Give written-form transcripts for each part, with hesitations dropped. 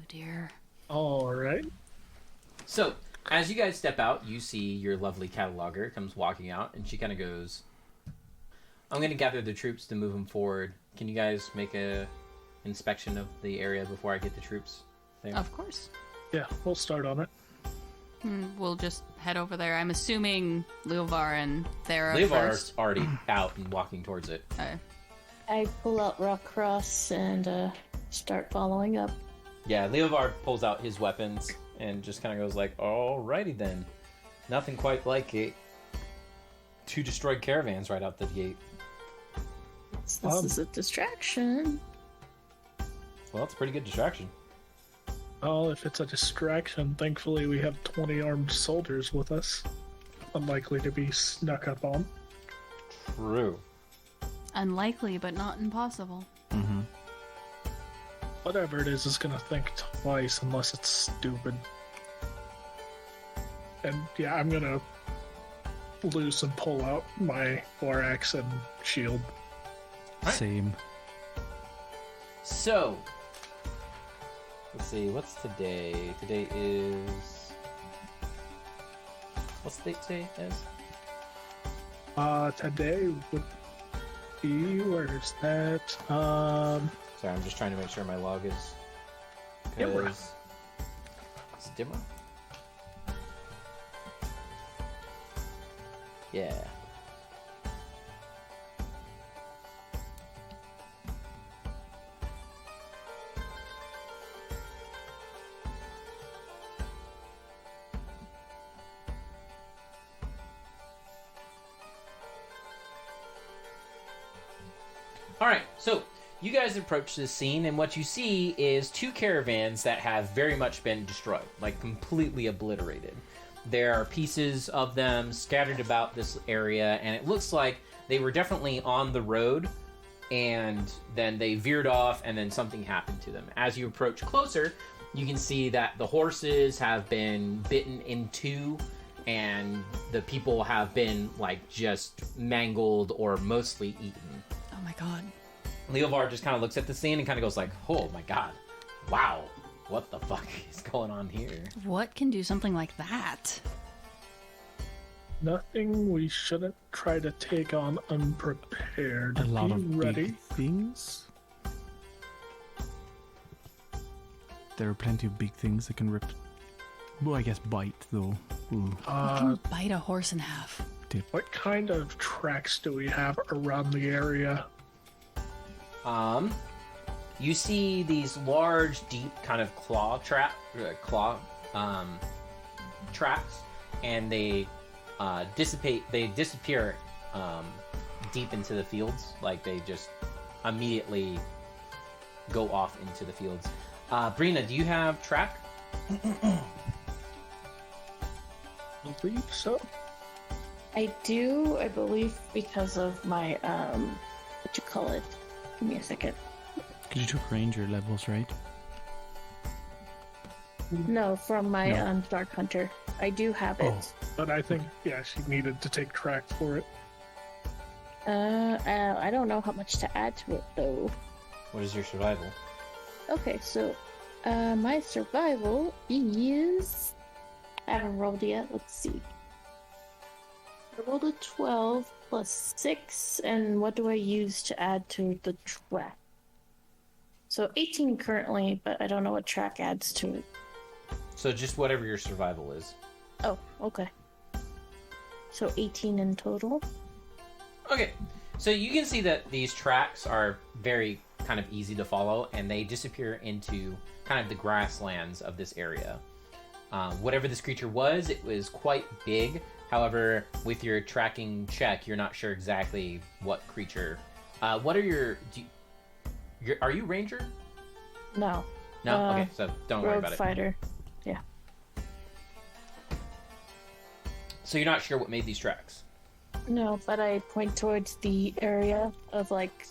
dear. All right. So, as you guys step out, you see your lovely cataloger comes walking out, and she kind of goes, I'm going to gather the troops to move them forward. Can you guys make a inspection of the area before I get the troops there? Of course. Yeah, we'll start on it. We'll just head over there. I'm assuming Leovar and Thera Leovar's first. already out and walking towards it. I pull out Rockcross and start following up. Yeah, Leovar pulls out his weapons and just kind of goes like, alrighty then. Nothing quite like it. 2 destroyed caravans right out the gate. This is a distraction. Well, it's a pretty good distraction. Well, if it's a distraction, thankfully we have 20 armed soldiers with us. Unlikely to be snuck up on. True. Unlikely, but not impossible. Mm-hmm. Whatever it is gonna think twice unless it's stupid. And yeah, I'm gonna loose and pull out my Borax and shield. Right. Same. So, let's see, what's today? Today is... What's the date today is? Today would be, where's that? Sorry, I'm just trying to make sure my log is... Dimra. It's Dimra? Yeah. Alright, so you guys approach this scene, and what you see is 2 caravans that have very much been destroyed, like completely obliterated. There are pieces of them scattered about this area, and it looks like they were definitely on the road, and then they veered off, and then something happened to them. As you approach closer, you can see that the horses have been bitten in 2, and the people have been, like, just mangled or mostly eaten. Oh my god. Leovar just kind of looks at the scene and kind of goes like, oh my god, wow, what the fuck is going on here? What can do something like that? Nothing we shouldn't try to take on unprepared. A lot Be of ready. big things. There are plenty of big things that can rip. Well, I guess bite though. Ooh. You can bite a horse in half. What kind of tracks do we have around the area? You see these large, deep kind of tracks, and they disappear deep into the fields. Like they just immediately go off into the fields. Brina, do you have track? I believe so. I do, I believe, because of my, what you call it? Give me a second. Because you took ranger levels, right? No, from my No. Dark Hunter. I do have it. Oh. But I think, yeah, she needed to take track for it. I don't know how much to add to it, though. What is your survival? Okay, so, my survival is... I haven't rolled yet, let's see. I rolled a 12 plus 6, and what do I use to add to the track? So 18 currently, but I don't know what track adds to it. So just whatever your survival is. Oh, okay. So 18 in total. Okay, so you can see that these tracks are very kind of easy to follow, and they disappear into kind of the grasslands of this area. Whatever this creature was, it was quite big. However, with your tracking check, you're not sure exactly what creature. What are your... are you ranger? No. No? Okay, so don't worry Rogue about it. fighter. Yeah. So you're not sure what made these tracks? No, but I point towards the area of like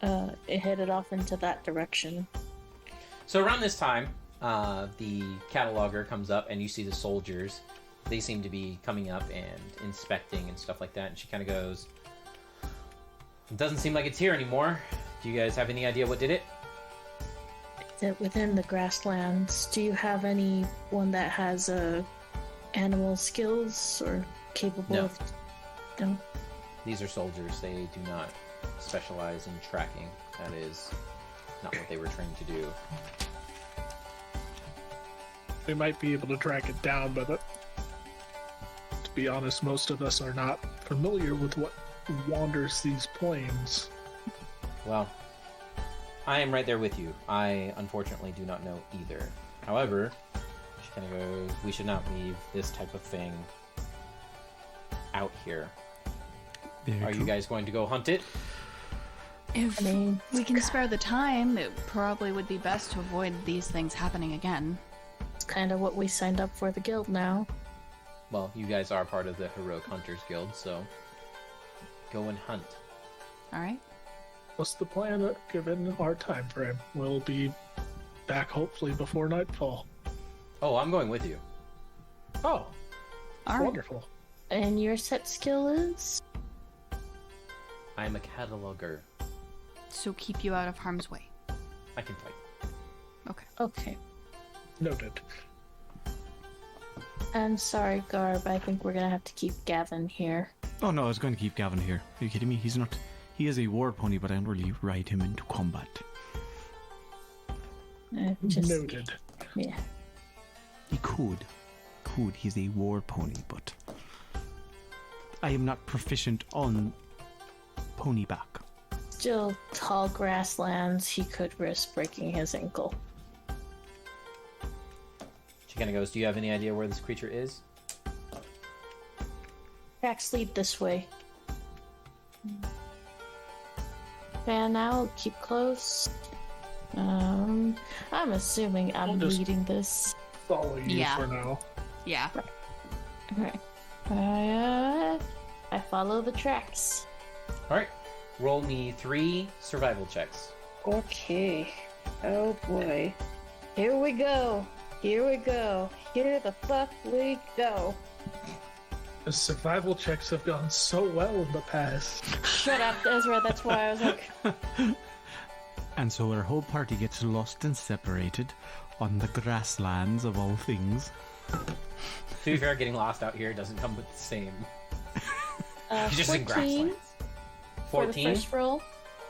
it headed off into that direction. So around this time, the cataloger comes up and you see the soldiers. They seem to be coming up and inspecting and stuff like that. And she kind of goes, "It doesn't seem like it's here anymore. Do you guys have any idea what did it?" within the grasslands, do you have anyone that has animal skills or capable No. of? No. These are soldiers. They do not specialize in tracking. That is not what they were trained to do. We might be able to track it down, but to be honest, most of us are not familiar with what wanders these plains. Well, I am right there with you. I unfortunately do not know either. However, she kind of goes, we should not leave this type of thing out here. Very Are you true. guys going to go hunt it? If I mean, we can spare the time, it probably would be best to avoid these things happening again. it's kind of what we signed up for the guild now. Well, you guys are part of the Heroic Hunters Guild, so go and hunt. All right. What's the plan given our time frame? We'll be back hopefully before nightfall. Oh, I'm going with you. Oh, All right. wonderful. And your set skill is? I'm a cataloger. So keep you out of harm's way. I can fight. Okay. Okay. Noted. I'm sorry, Garb. I think we're gonna have to keep Gavin here. Oh no, I was going to keep Gavin here. Are you kidding me? He's not. He is a war pony, but I don't really ride him into combat. Just, Noted. yeah. He could. He's a war pony, but I am not proficient on pony back. Still tall grasslands. He could risk breaking his ankle. She kind of goes, do you have any idea where this creature is? Tracks lead this way. Fan out. Keep close. I'm assuming I'm I'll just- leading this. Follow you Yeah. for now. Yeah. Okay. I follow the tracks. Alright. Roll me 3 survival checks. Okay. Oh boy. Here we go. Here we go. Here the fuck we go. The survival checks have gone so well in the past. Shut up, Ezra. That's why I was like, And so our whole party gets lost and separated on the grasslands of all things. To be fair, getting lost out here doesn't come with the same. You're just in 14 grasslands. for the 14? first roll.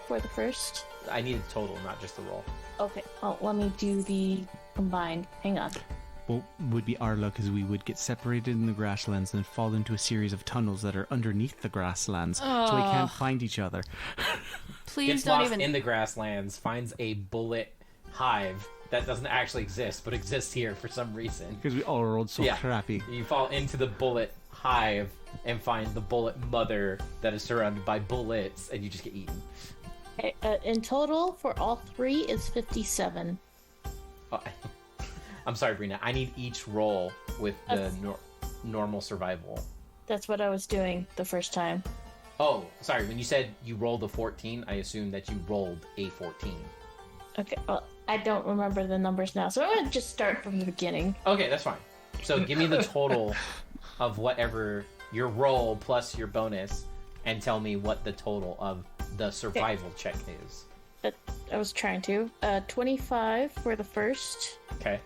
For the first. I need a total, not just a roll. Okay. Well, let me do the combined. Hang on. What would be our luck is we would get separated in the grasslands and fall into a series of tunnels that are underneath the grasslands, so we can't find each other. Please Gets don't lost even. in the grasslands, finds a bullet hive that doesn't actually exist, but exists here for some reason. Because we all rolled so Yeah. crappy. You fall into the bullet hive and find the bullet mother that is surrounded by bullets, and you just get eaten. Okay, in total, for all three, is 57. Oh, I'm sorry, Brina. I need each roll with the That's- normal survival. That's what I was doing the first time. Oh, sorry. When you said you rolled a 14, I assumed that you rolled a 14. Okay, well, I don't remember the numbers now, so I'm gonna just start from the beginning. Okay, that's fine. So give me the total of whatever your roll plus your bonus, and tell me what the total of the survival check is. I was trying to. 25 for the first. Okay.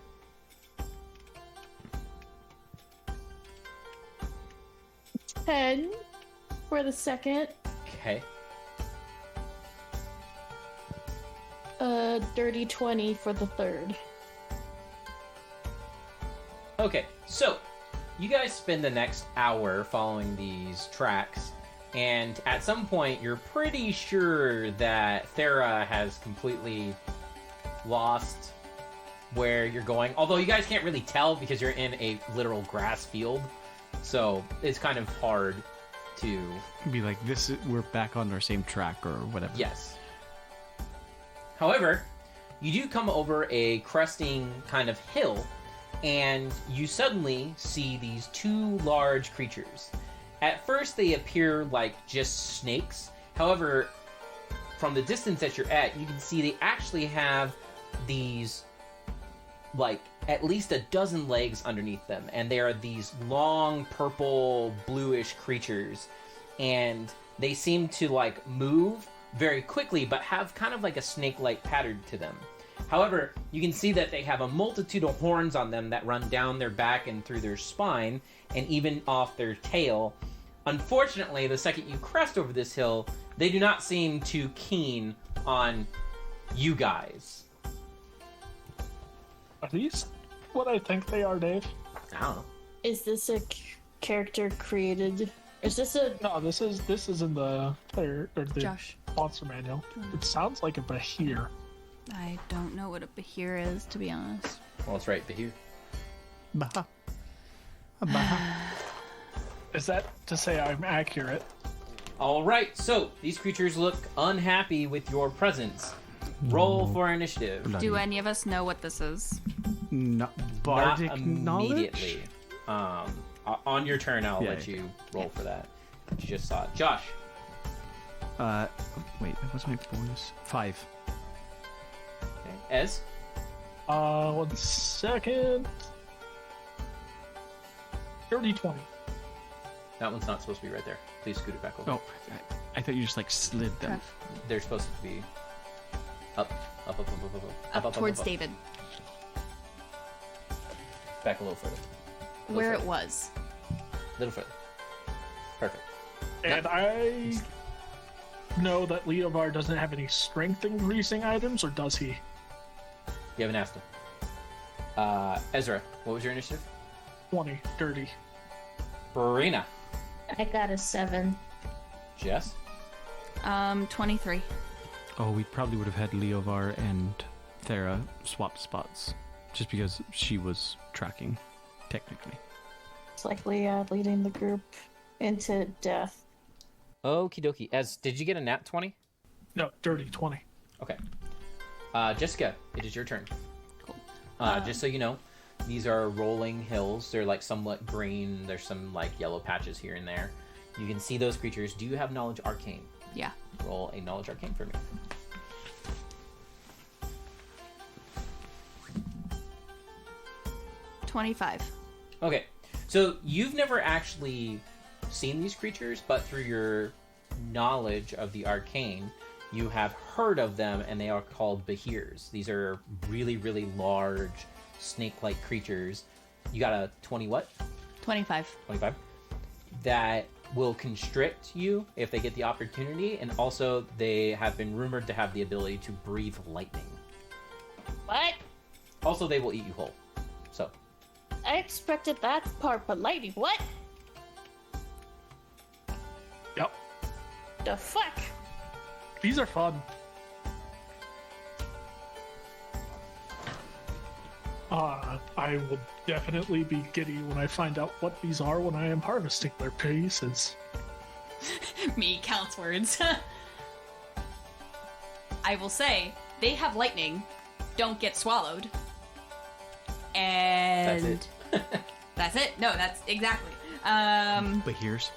10 for the second. Okay. Dirty 20 for the third. Okay, so you guys spend the next hour following these tracks, and at some point you're pretty sure that Thera has completely lost where you're going. Although you guys can't really tell because you're in a literal grass field, so it's kind of hard to... Be like, we're back on our same track or whatever. Yes. However, you do come over a cresting kind of hill, and you suddenly see these two large creatures. At first, they appear like just snakes. However, from the distance that you're at, you can see they actually have these, like, at least a dozen legs underneath them. And they are these long, purple, bluish creatures. And they seem to, like, move very quickly, but have kind of like a snake-like pattern to them. However, you can see that they have a multitude of horns on them that run down their back and through their spine, and even off their tail. Unfortunately, the second you crest over this hill, they do not seem too keen on you guys. Are these what I think they are, Dave? I don't know. Is this a character created? Is this a... No, this is in the player or the Josh. monster manual. It sounds like a Bahir. I don't know what a Bahir is, to be honest. Well, it's right here. Baha. Baha. Is that to say I'm accurate? All right, so these creatures look unhappy with your presence. Roll for initiative. Bloody. Do any of us know what this is? No, Not bardic immediately. knowledge? On your turn, I'll Yeah, let yeah. you roll for that. You just saw it. Josh. Wait, what's my bonus? 5. Okay. Ez. 1 second. 30-20. That one's not supposed to be right there. Please scoot it back over. Oh, I thought you just like slid them. Trev. They're supposed to be up Up towards David. Back a little further. Where it was. Little further. Perfect. And I know that Leovar doesn't have any strength increasing items, or does he? You haven't asked him. Ezra, what was your initiative? 20, dirty. Brina. I got a 7. Jess. 23. Oh, we probably would have had Leovar and Thera swap spots, just because she was tracking, technically. It's likely leading the group into death. Okie dokie. Ez, did you get a nat 20? No, dirty 20. Okay. Jessica, it is your turn. Cool. Just so you know, these are rolling hills. They're like somewhat green. There's some like yellow patches here and there. You can see those creatures. Do you have knowledge arcane? Yeah. Roll a knowledge arcane for me. 25. Okay. So you've never actually seen these creatures, but through your knowledge of the arcane, you have heard of them, and they are called Bahirs. These are really, really large snake-like creatures. You got a 20 what? 25. 25? That will constrict you if they get the opportunity, and also they have been rumored to have the ability to breathe lightning. What? Also, they will eat you whole. So, I expected that part, but lightning, what? Yep. The fuck? These are fun. I will definitely be giddy when I find out what these are when I am harvesting their pieces. Me counts words. I will say, they have lightning. Don't get swallowed. And... that's it. That's it. No, that's exactly. Bahirs.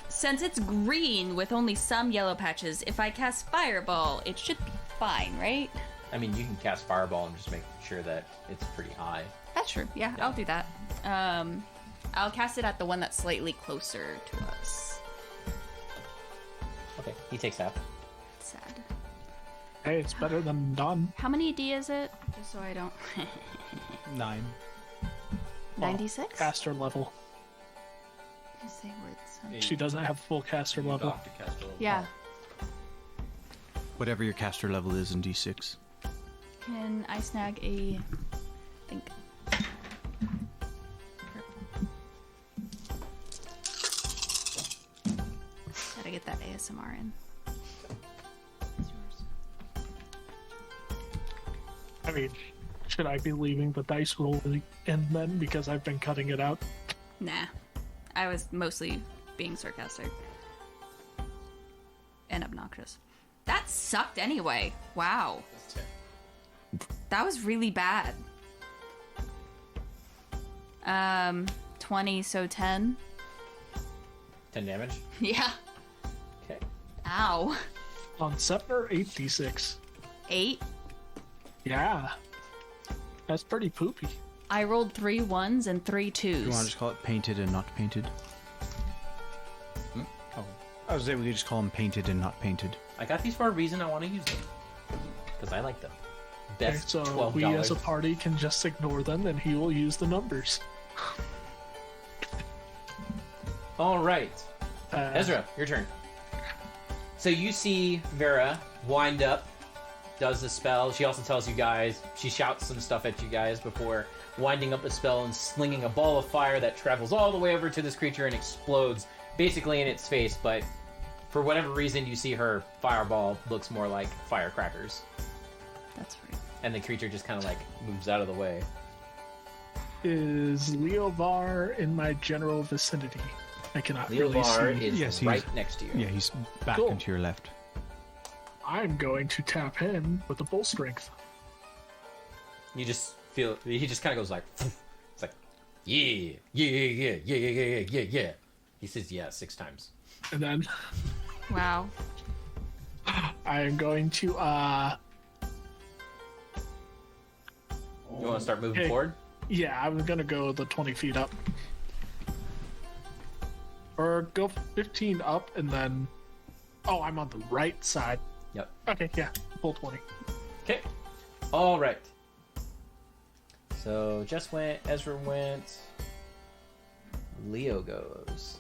Since it's green with only some yellow patches, if I cast Fireball, it should be fine, right? I mean, you can cast Fireball and just make sure that it's pretty high. That's true. Yeah, I'll do that. I'll cast it at the one that's slightly closer to us. Okay, he takes half. Sad. Hey, it's better than none. How many D is it? Just so I don't... 9. 96? Caster level. Say words. She doesn't have full caster level. Yeah. Whatever your caster level is in D6. Can I snag a... think... Gotta get that ASMR in. It's yours. I mean, should I be leaving the dice roll in then because I've been cutting it out? Nah. I was mostly being sarcastic. And obnoxious. That sucked anyway. Wow. That was really bad. 20, so 10. 10 damage. Yeah. Okay. Ow. On Sepner, 8d6. 8. Yeah. That's pretty poopy. I rolled 3 1s and 3 2s. You want to just call it painted and not painted? Oh. I was saying we could just call them painted and not painted. I got these for a reason. I want to use them because I like them. Okay, Best so $12. we as a party can just ignore them, and he will use the numbers. All right, Ezra, your turn. So you see Vera wind up, does the spell. She also tells you guys, she shouts some stuff at you guys before winding up a spell and slinging a ball of fire that travels all the way over to this creature and explodes basically in its face, but for whatever reason you see her fireball looks more like firecrackers. That's right. And the creature just kind of like moves out of the way. Is Leovar in my general vicinity? I cannot really Leovar see. is Yes, right next to you. Yeah, he's back Cool. and to your left. I'm going to tap him with the full strength. You just feel, he just kind of goes like, it's like, yeah, yeah, yeah, yeah, yeah, yeah, yeah, yeah. He says yeah 6 times. And then Wow. I am going to, You want to start moving Okay. forward? yeah, I'm going to go the 20 feet up. Or go 15 up and then, oh, I'm on the right side. Yep. Okay, yeah, full 20. Okay. All right. So Jess went, Ezra went, Leo goes.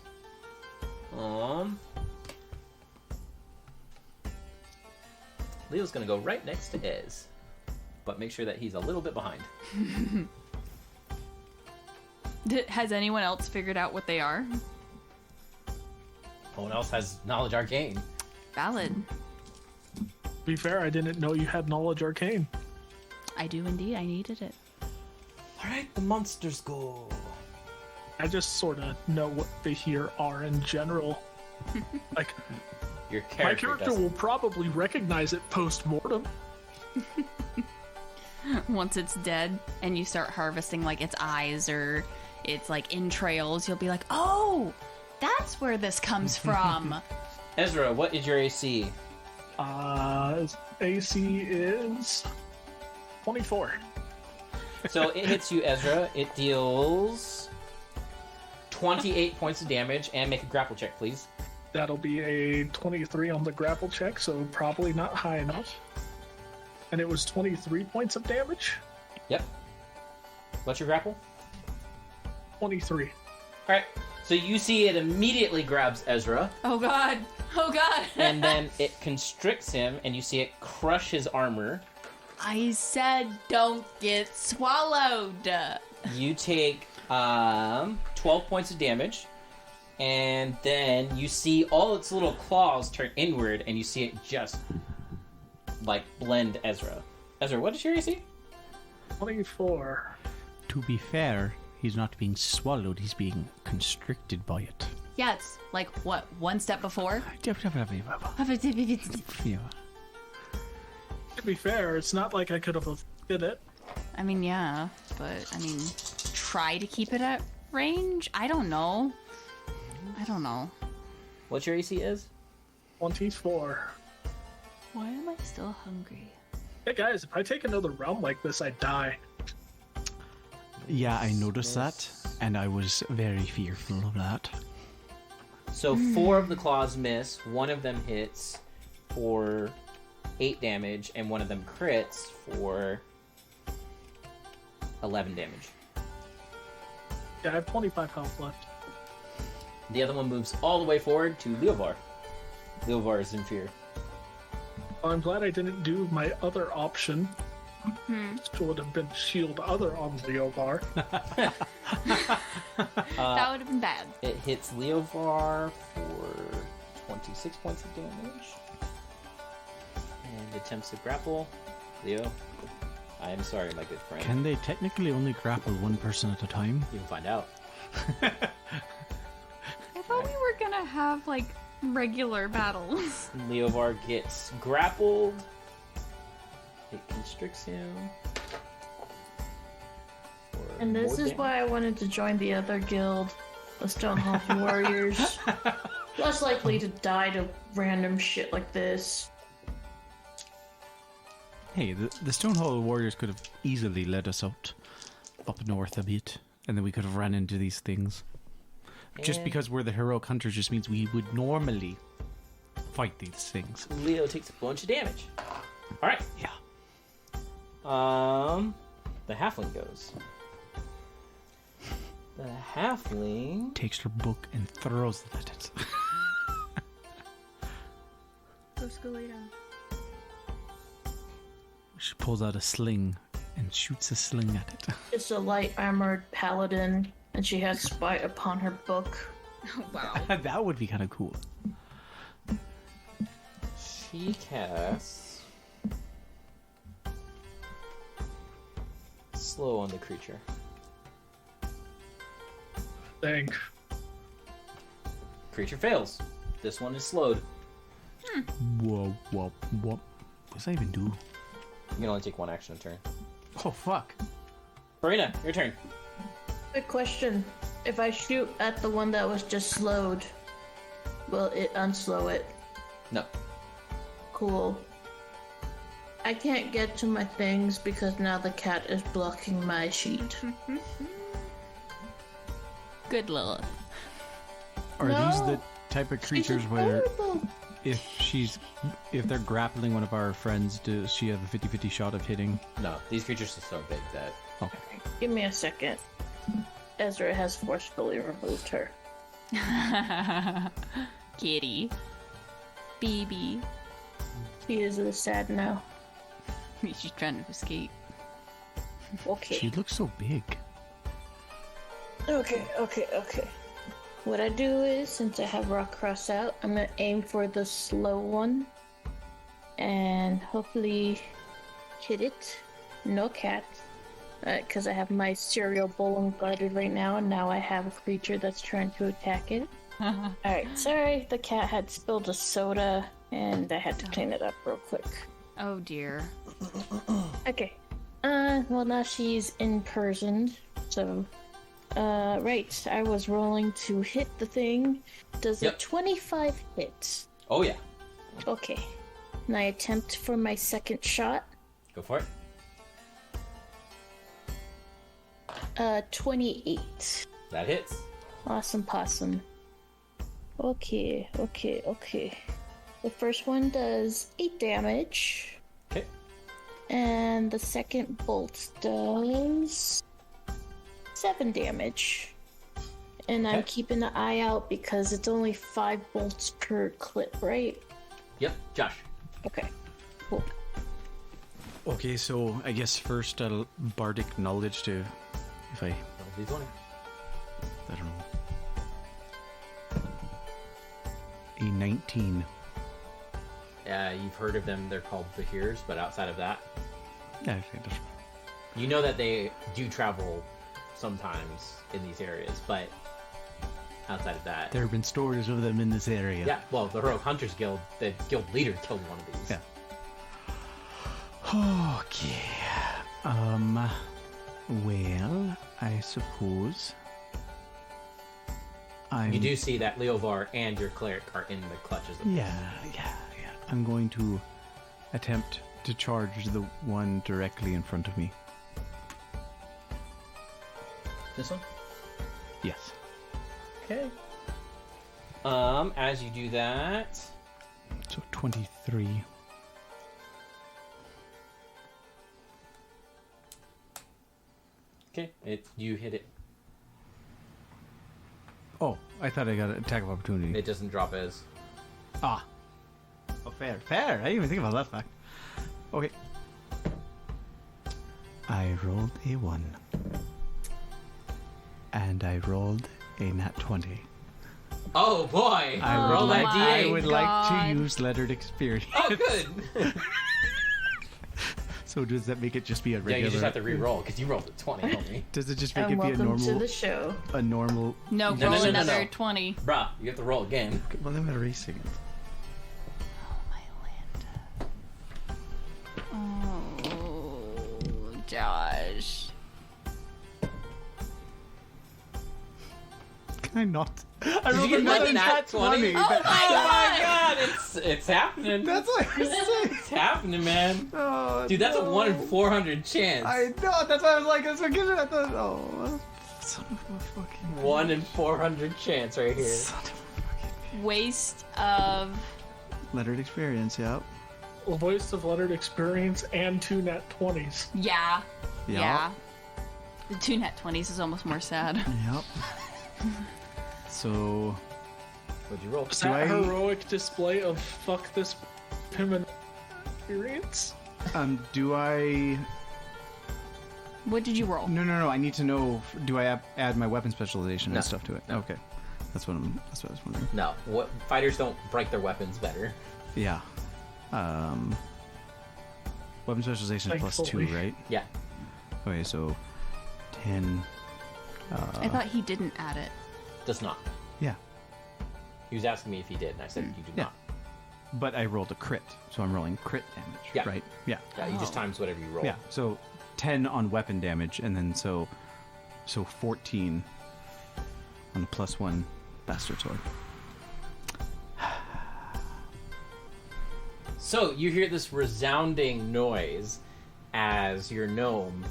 Leo's gonna go right next to Ez, but make sure that he's a little bit behind. Has anyone else figured out what they are? No one else has knowledge arcane. Valid. To be fair, I didn't know you had knowledge arcane. I do indeed. I needed it. All right, the monsters go. I just sort of know what they here are in general. Like, Your my character character doesn't. will probably recognize it post-mortem. Once it's dead and you start harvesting like its eyes or its like entrails, you'll be like, oh, that's where this comes from. Ezra, what is your AC? AC is 24. So it hits you, Ezra. It deals 28 points of damage, and make a grapple check, please. That'll be a 23 on the grapple check, so probably not high enough. And it was 23 points of damage? Yep. What's your grapple? 23. All right. So you see it immediately grabs Ezra, Oh god. Oh god. and then it constricts him, and you see it crush his armor. I said don't get swallowed. You take 12 points of damage, and then you see all its little claws turn inward, and you see it just like blend Ezra. Ezra, what is your AC? 24. To be fair, he's not being swallowed, he's being constricted by it. Yeah, it's like what, one step before? Yeah. To be fair, it's not like I could have did it. I mean, yeah, but I mean, try to keep it at range? I don't know. What's your AC is? 24. Why am I still hungry? Hey guys, if I take another round like this, I die. Yeah, I noticed that, and I was very fearful of that. So 4 of the claws miss, 1 of them hits for 8 damage, and 1 of them crits for 11 damage. Yeah, I have 25 health left. The other one moves all the way forward to Leovar. Leovar is in fear. Well, I'm glad I didn't do my other option. Which would have been shield other on Leovar. That would have been bad. It hits Leovar for 26 points of damage. And attempts to grapple. Leo, I am sorry, my good friend. Can they technically only grapple one person at a time? You can find out. I thought we were gonna have like regular battles. Leovar gets grappled. It constricts him. for And this more is damage. why I wanted to join the other guild, the Stonehalf Warriors. Less likely to die to random shit like this. Hey, the Stonehall Warriors could have easily led us up north a bit, and then we could have ran into these things. Just And- because we're the heroic hunters just means we would normally fight these things. Leo takes a bunch of damage. All right. Yeah. The halfling goes. The halfling. Takes her book and throws it at it. Let's go lay down. She pulls out a sling and shoots a sling at it. It's a light armored paladin, and she has spite upon her book. Oh, wow. That would be kind of cool. She casts slow on the creature. Dang. Creature fails. This one is slowed. Whoa. What does that even do? You can only take one action a turn. Oh, fuck. Farina, your turn. Good question. If I shoot at the one that was just slowed, will it unslow it? No. Cool. I can't get to my things because now the cat is blocking my sheet. Good Lilith. Are these No. the type of She's creatures where adorable. if they're grappling one of our friends, does she have a 50-50 shot of hitting? No. These creatures are so big that. Okay. Give me a second. Ezra has forcefully removed her. Kitty. BB. She is sad now. She's trying to escape. Okay. She looks so big. Okay. What I do is, since I have rock cross out, I'm gonna aim for the slow one. And hopefully hit it. No cat. Because I have my cereal bowl unguarded right now, and now I have a creature that's trying to attack it. Alright, sorry, the cat had spilled a soda, and I had to clean it up real quick. Oh dear. Okay. Well, now she's imprisoned, so. Right, I was rolling to hit the thing. Does Yep. a 25 hit? Oh, yeah. Okay. And I attempt for my second shot. Go for it. 28. That hits. Awesome possum. Okay. The first one does 8 damage. Okay. And the second bolt does 7 damage. And I'm Okay. keeping an eye out because it's only 5 bolts per clip, right? Yep. Josh. Okay. Cool. Okay, so I guess first I'll bardic knowledge to, if I Roll D20. don't know. A 19. You've heard of them. They're called Bahirs, but outside of that, Yeah, okay, that's you know that they do travel sometimes in these areas, but outside of that, There have been stories of them in this area. yeah. Well, the Rogue Hunters Guild, the guild leader killed one of these. Yeah. Okay. Well, I suppose You do see that Leovar and your cleric are in the clutches of Yeah. I'm going to attempt to charge the one directly in front of me. this one. Yes. Okay. As you do that, So 23. okay, you hit it. Oh, I thought I got an attack of opportunity. It doesn't drop as. Ah. Oh, fair. I didn't even think about that fact. Okay. I rolled a 1. And I rolled a nat 20. Oh boy! I Roll that my D8. I would like God. to use lettered experience. Oh, good. So does that make it just be a Yeah, regular? you just have to re-roll because you rolled a 20, homie. Does it just make And it be a welcome to normal? the show. A normal. No, No, roll no, no, another no. 20. Bruh, you have to roll again. Okay, well, I'm erasing it. Oh, Josh. Can I not? I Did rolled you get another nat 20? Oh my God! It's happening. That's what I said. It's happening, man. Oh, Dude, that's a no. 1 in 400 chance. I know. That's why I was like, that's what gives it. I thought, oh, son of a fucking. 1 in 400 chance right here. Son of a fucking. Waste of Lettered experience, yep. A voice of lettered experience and 2 nat 20s. Yeah. Yep. Yeah. The 2 nat 20s is almost more sad. Yep. So, What'd you roll? Is Do that I- heroic display of fuck this Pimmon experience? do I... What did you roll? No, I need to know, do I add my weapon specialization No. and stuff to it? No. Okay. That's what I was wondering. No, what fighters don't break their weapons better. Yeah. Weapon specialization is plus 2, Thankfully. right? Yeah. Okay, so 10. I thought he didn't add it. Does not. Yeah. He was asking me if he did, and I said you do Yeah. not. But I rolled a crit, so I'm rolling crit damage, Yeah. right? Yeah. Yeah, you just Oh. times whatever you roll. Yeah. So 10 on weapon damage, and then so 14 on the plus 1 bastard sword. So you hear this resounding noise as your gnome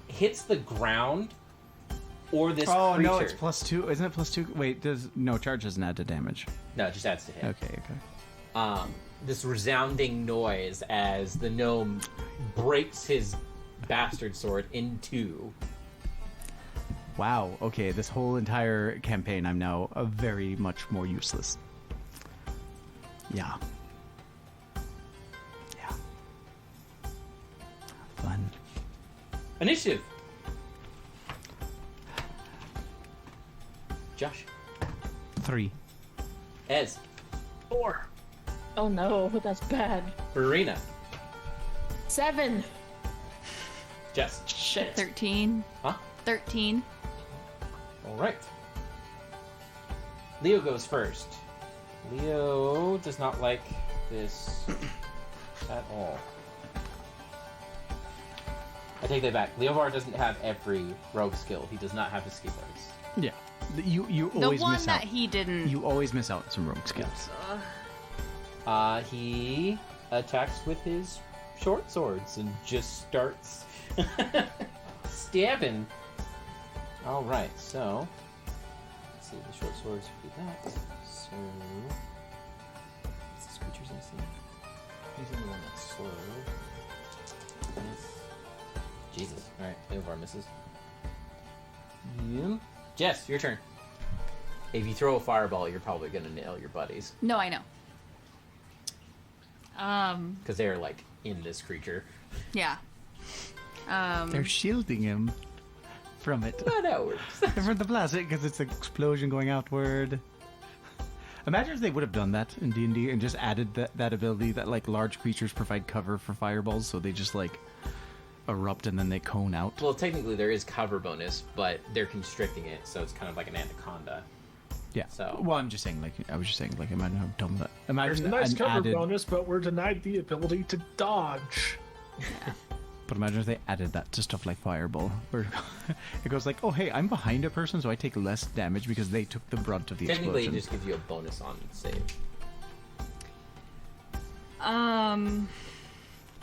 hits the ground, or this Oh creature. no, it's plus 2. Isn't it plus 2? Wait, no charge doesn't add to damage. No, it just adds to hit. Okay. This resounding noise as the gnome breaks his bastard sword in two. Wow. Okay, this whole entire campaign, I'm now very much more useless. Yeah. Yeah. Fun. Initiative. Josh. 3. Ez. 4. Oh no, that's bad. Verena. 7. Jess. Shit. 13. Huh? 13. All right. Leo goes first. Leo does not like this at all. I take that back. Leovar doesn't have every rogue skill. He does not have escape artist. Yeah. You The always one miss that out. he didn't. You always miss out on some rogue skills. He attacks with his short swords and just starts stabbing. All right, so let's see. The short swords do that. So what's this creature's AC? He's in the one that's slow. Miss. Jesus. All right, Leovar misses. You, Jess, your turn. If you throw a fireball, you're probably gonna nail your buddies No, I know. because they're like in this creature. Yeah. They're shielding him from it. Not how it works. From the blast, because it's an explosion going outward. Imagine if they would have done that in D&D and just added that ability that like large creatures provide cover for fireballs, so they just like erupt and then they cone out. Well, technically there is cover bonus, but they're constricting it, so it's kind of like an anaconda. Yeah. So- well, I'm just saying, like, I was just saying, like, imagine how dumb that. There's Imagine a nice an cover added, bonus, but we're denied the ability to dodge. but imagine if they added that to stuff like fireball, where it goes like, oh hey, I'm behind a person, so I take less damage because they took the brunt of the Technically, explosion. it just gives you a bonus on save.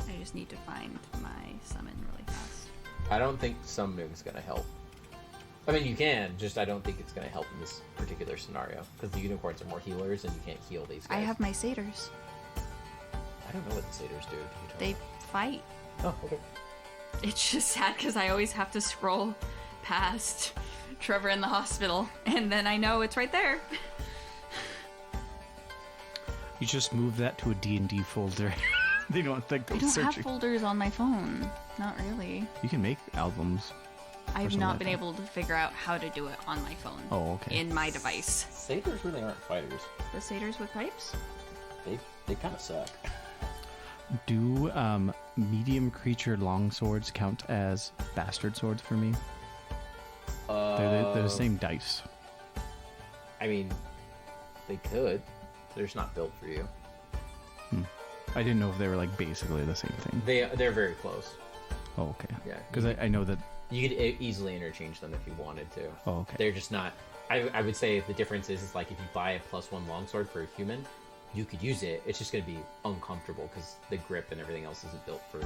I just need to find my summon really fast. I don't think summoning's gonna help. I mean, you can, just I don't think it's gonna help in this particular scenario because the unicorns are more healers, and you can't heal these guys. I have my satyrs. I don't know what the satyrs do. Can you tell They me? fight. Oh, okay. It's just sad because I always have to scroll past Trevor in the hospital, and then I know it's right there. You just move that to a D&D folder. They don't have to go I don't searching. have folders on my phone. Not really. You can make albums. I've something not like been that. able to figure out how to do it on my phone. Oh, okay. In my device. Satyrs really aren't fighters. The satyrs with pipes? They kind of suck. Do medium creature longswords count as bastard swords for me? They're the same dice. I mean, they could. They're just not built for you. I didn't know if they were like basically the same thing. They're very close. Oh, okay. Yeah. Because I know that. You could easily interchange them if you wanted to. Oh, okay. They're just not. I would say the difference is like if you buy a +1 longsword for a human, you could use it. It's just going to be uncomfortable because the grip and everything else isn't built for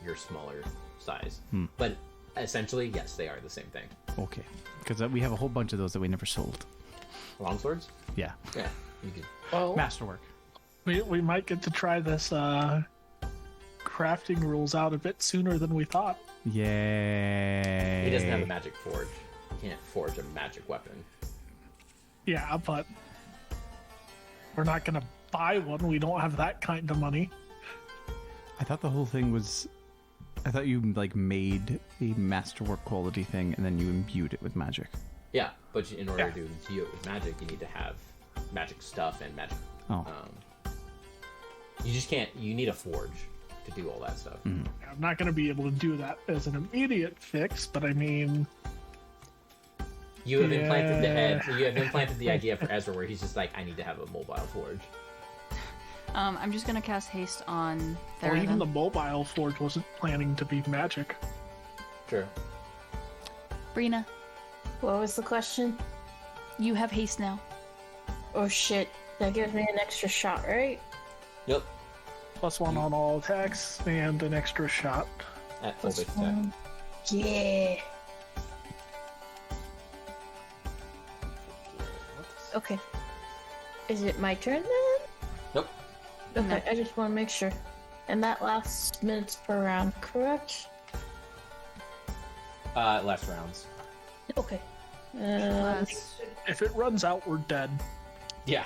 your smaller size. But essentially, yes, they are the same thing. Okay. Because we have a whole bunch of those that we never sold. Longswords? Yeah. Yeah, you could. Well, Masterwork. We might get to try this crafting rules out a bit sooner than we thought. Yay. He doesn't have a magic forge. He can't forge a magic weapon. Yeah, but we're not gonna buy one. We don't have that kind of money. I thought the whole thing was... I thought you, like, made a masterwork quality thing and then you imbued it with magic. Yeah, but in order to imbue it with magic, you need to have magic stuff and magic. Oh. You just can't. You need a forge to do all that stuff. Mm-hmm. I'm not gonna be able to do that as an immediate fix, but I mean, You have implanted the head. You have implanted the idea for Ezra, where he's just like, I need to have a mobile forge. I'm just gonna cast haste on or even the Theridon. mobile forge wasn't planning to be magic. Sure. Brina, What was the question? you have haste now. Oh shit. That gives me an extra shot, right? Yep. +1 on all attacks and an extra shot. At full Plus base attack. one. Yeah. Okay. Is it my turn then? Nope. Okay, No. I just want to make sure. And that lasts minutes per round, correct? Last rounds. Okay. Plus, If it runs out, we're dead. Yeah.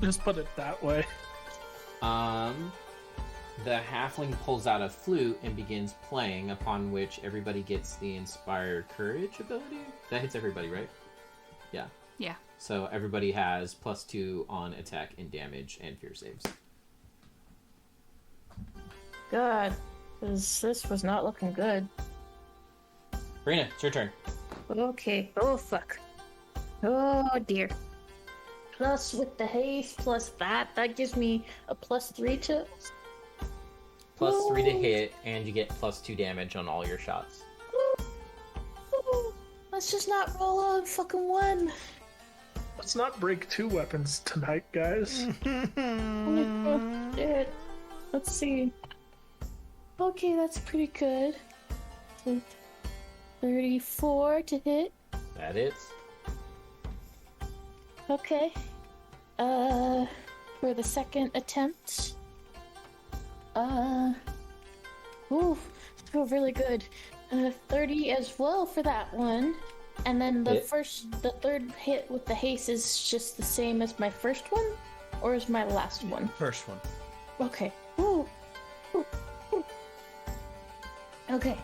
Just put it that way. The halfling pulls out a flute and begins playing, upon which everybody gets the Inspired Courage ability. That hits everybody, right? Yeah. yeah. So everybody has +2 on attack and damage and fear saves. God, because this was not looking good. Brina, it's your turn. Okay. Oh, fuck. Oh, dear. Plus, with the haste, plus that gives me a +3 to... +3 to hit, and you get +2 damage on all your shots. Let's just not roll on fucking one. Let's not break 2 weapons tonight, guys. Oh, shit. Let's see. Okay, that's pretty good. So, 34 to hit. That hits. Okay. For the second attempt. Ooh, feel really good. 30 as well for that one. And then the Hit. the third hit with the haste is just the same as my first one? Or is my last one? First one. Okay. Ooh. Ooh. Ooh. Okay.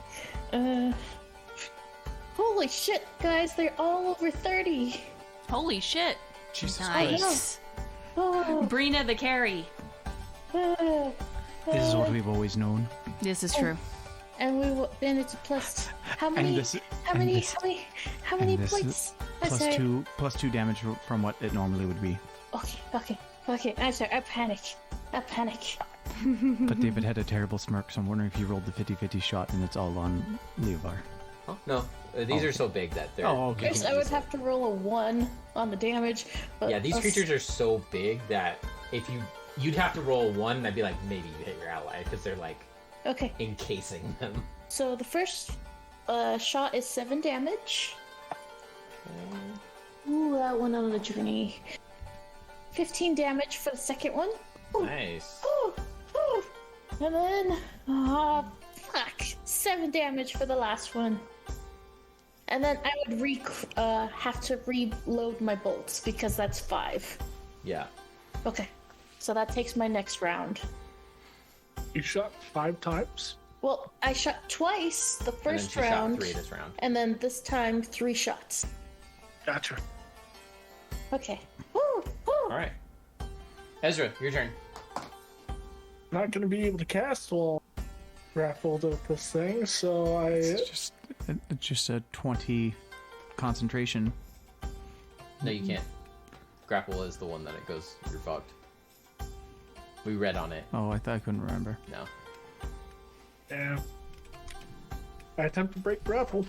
Holy shit, guys, they're all over 30. Holy shit. Jesus Nice. Christ. Oh. Brina the carry. This is what we've always known. This is true. And and it's a plus. How many? And this, How and many? this How many and this points? I'm plus sorry. plus two damage from what it normally would be. Okay. I'm sorry. I panic. But David had a terrible smirk, so I'm wondering if you rolled the 50-50 shot and it's all on Leovar. Oh, no. These are so big that they're... Oh, okay. you can First, I would easily- have to roll a 1 on the damage. But Yeah, these let's- creatures are so big that if you'd have to roll 1, and I'd be like, maybe you hit your ally, because they're like Okay, encasing them. so the first shot is 7 damage. Ooh, that one on the journey. 15 damage for the second one. Nice. Ooh. And then, fuck, 7 damage for the last one. And then I would have to reload my bolts because that's 5. Yeah. Okay, so that takes my next round. You shot 5 times? Well, I shot twice the And then first she round, shot 3 this round. and then this time 3 shots. Gotcha. Okay. Woo! All right. Ezra, your turn. Not gonna be able to cast while grappled with this thing, so It's just a 20 concentration. No, you can't. Grapple is the one that it goes, you're fucked. We read on it. Oh, I thought I couldn't remember. No. yeah. I attempt to break grapple.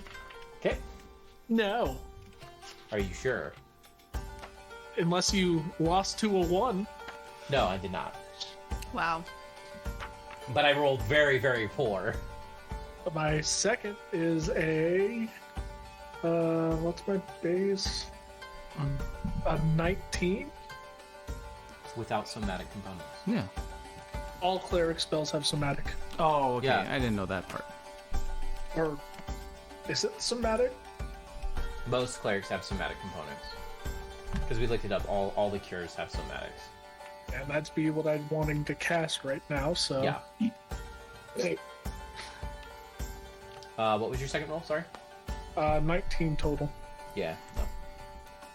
Okay. No. Are you sure? Unless you lost to a 1. No, I did not. Wow. But I rolled very, very poor. My second is a what's my base? A 19. without somatic components. Yeah. All cleric spells have somatic. Oh, okay. Yeah. I didn't know that part. Or is it somatic? Most clerics have somatic components. Because we looked it up, all the cures have somatics. And that'd be what I'm wanting to cast right now, so. Yeah. Hey, What was your second roll? Sorry. 19 total. Yeah. No.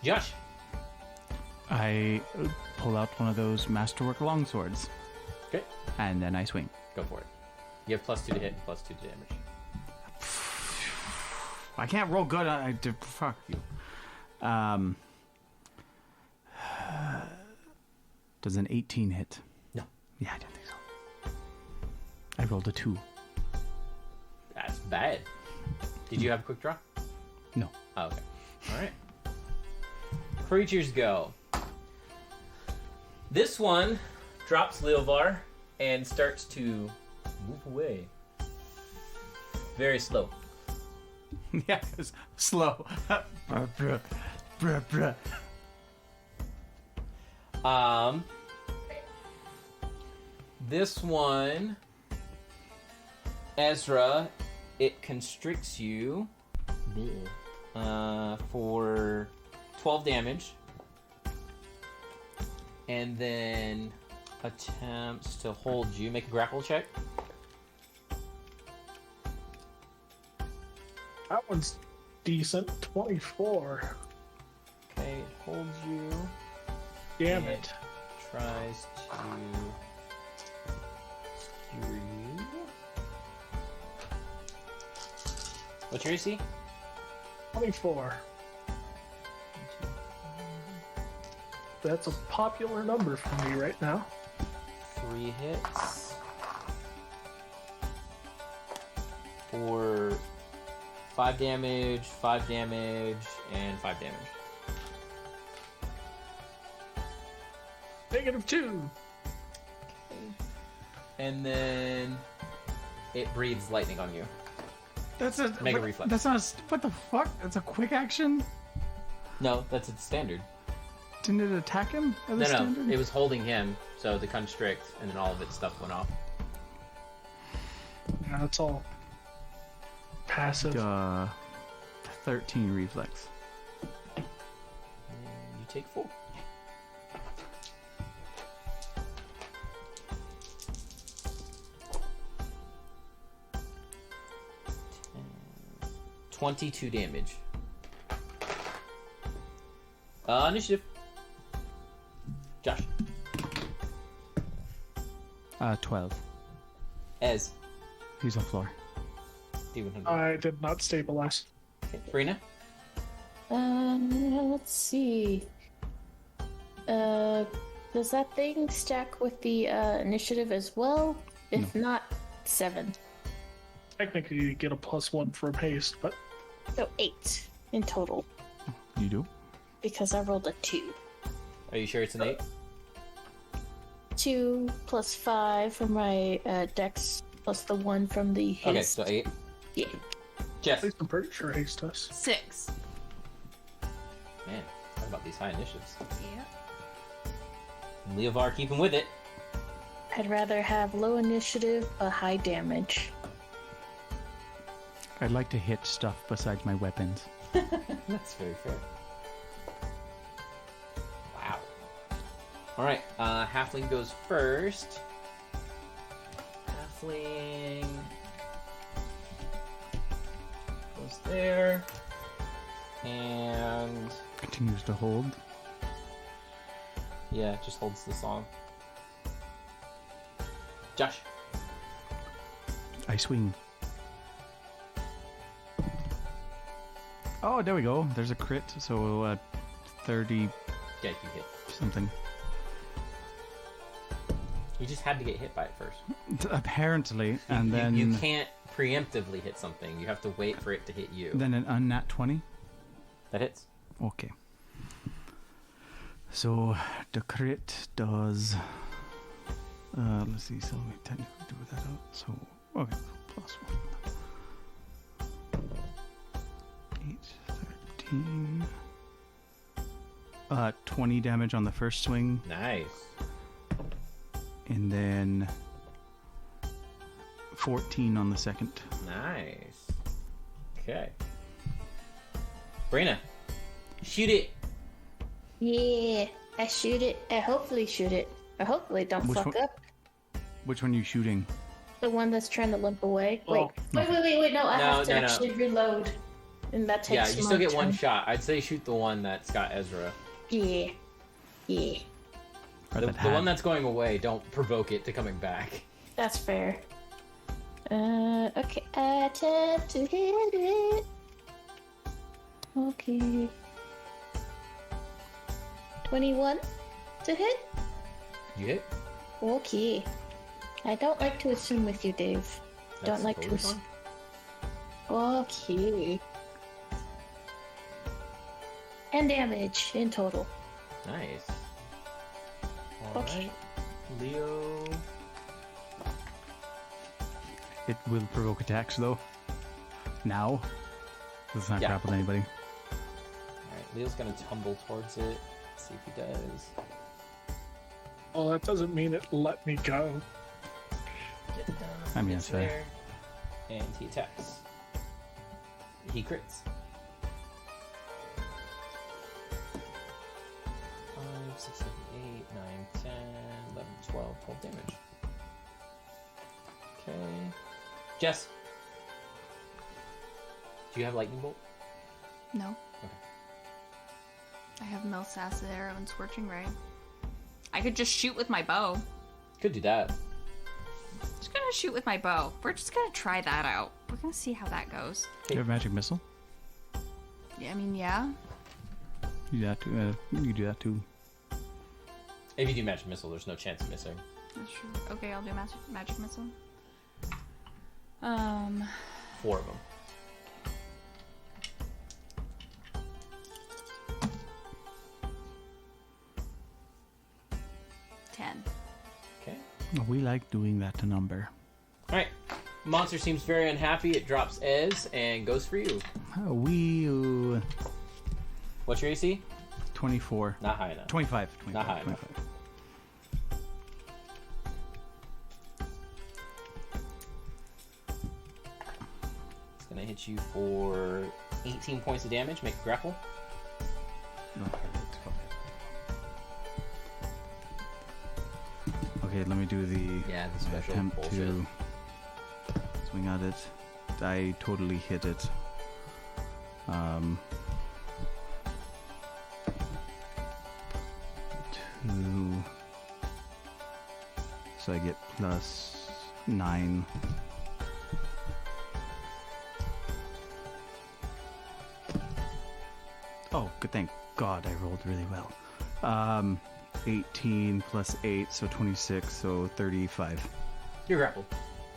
Josh. I pull out one of those masterwork longswords, Okay. and then I swing. Go for it. You have +2 to hit, and +2 to damage. I can't roll good. Fuck you. Does an 18 hit? No. Yeah, I didn't think so. I rolled a 2. That's bad. Did you have a quick draw? No. Oh, okay. Alright. Creatures go. This one drops Leovar and starts to move away. Very slow. Yeah, it's slow. Bruh, bruh. This one, Ezra, it constricts you for 12 damage, and then attempts to hold you. Make a grapple check. That one's decent. 24. Okay, it holds you. Damn and it. Tries to skewer you. What's your AC? 24. That's a popular number for me right now. 3 hits for 5 damage, 5 damage, and 5 damage. -2. And then it breathes lightning on you. That's a Mega what- reflex. That's not. What the fuck? That's a quick action. No, that's its standard. Didn't it attack him? As a No, standard? it was holding him, so the constrict, and then all of its stuff went off. Yeah, that's all passive. 13 reflex. And you take 4. And 22 damage. Initiative. Josh. 12. Ez. He's on floor. D100. I did not stabilize. Brina. Let's see. Does that thing stack with the initiative as well? If not, 7. Technically, you get a +1 from haste, but So 8 in total You do? because I rolled a 2. Are you sure it's an 8? 2 plus 5 from my dex plus the 1 from the haste. Okay, so 8. Yeah. Jeff. at least I'm pretty sure haste does. 6. Man, talk about these high initiatives. Yeah. Leovar keeping with it. I'd rather have low initiative but high damage. I'd like to hit stuff besides my weapons. That's very fair. Wow. Alright, Halfling goes first. Halfling goes there. And Continues to hold. yeah, just holds the song. Josh. I swing. Oh, there we go. There's a crit, so 30 Yeah, you hit. something. You just had to get hit by it first. Apparently, and you, then you can't preemptively hit something. You have to wait for it to hit you. then an unnat 20. That hits. Okay. So the crit does. Let's see. So we technically do that out. So okay, +1. 8, 13. 20 damage on the first swing, Nice. And then 14 on the second. Nice. Okay. Brina, shoot it. Yeah, I shoot it. I hopefully shoot it. I hopefully don't Which fuck one? up. Which one are you shooting? The one that's trying to limp away. Oh. Wait. No, I have to no. actually reload. And that takes Yeah, you still my get one turn. shot. I'd say shoot the one that's got Ezra. Yeah. Or The that hat? one that's going away, don't provoke it to coming back. That's fair. Okay. Attempt to hit it. Okay. 21 to hit? You hit? Okay. I don't like to assume with you, Dave. That's Don't like to totally assume. fine. Okay. And damage in total. Nice. Okay. Alright. Leo. It will provoke attacks though. Now. Does not Yeah. grapple anybody. Alright, Leo's gonna tumble towards it. See if he does. Well, that doesn't mean it let me go. Get it done. I mean, Gets that's fair. there. And he attacks. He crits. 5, 6, 7, 8, 9, 10, 11, 12, 12 damage. Okay. Jess. Do you have lightning bolt? No. Okay. I have Mel's Acid Arrow and Scorching Ray. I could just shoot with my bow. Could do that. Just gonna shoot with my bow. We're just gonna try that out. We're gonna see how that goes. Do you have magic missile? Yeah, I mean, yeah. You do that too. You do that too. If you do magic missile, there's no chance of missing. That's true. Okay, I'll do magic missile. 4 of them. Ten. Okay. We like doing that to number. Alright. Monster seems very unhappy. It drops Ez and goes for you. We What's your AC? 24. Not high enough. 25. Not high enough. 25. It's gonna hit you for 18 points of damage. Make a grapple. Okay, let me do the Yeah, the special attempt bullshit. to swing at it. I totally hit it. Two. So I get +9. Oh, good, thank God I rolled really well. 18 plus 8, so 26, so 35. You're grappled.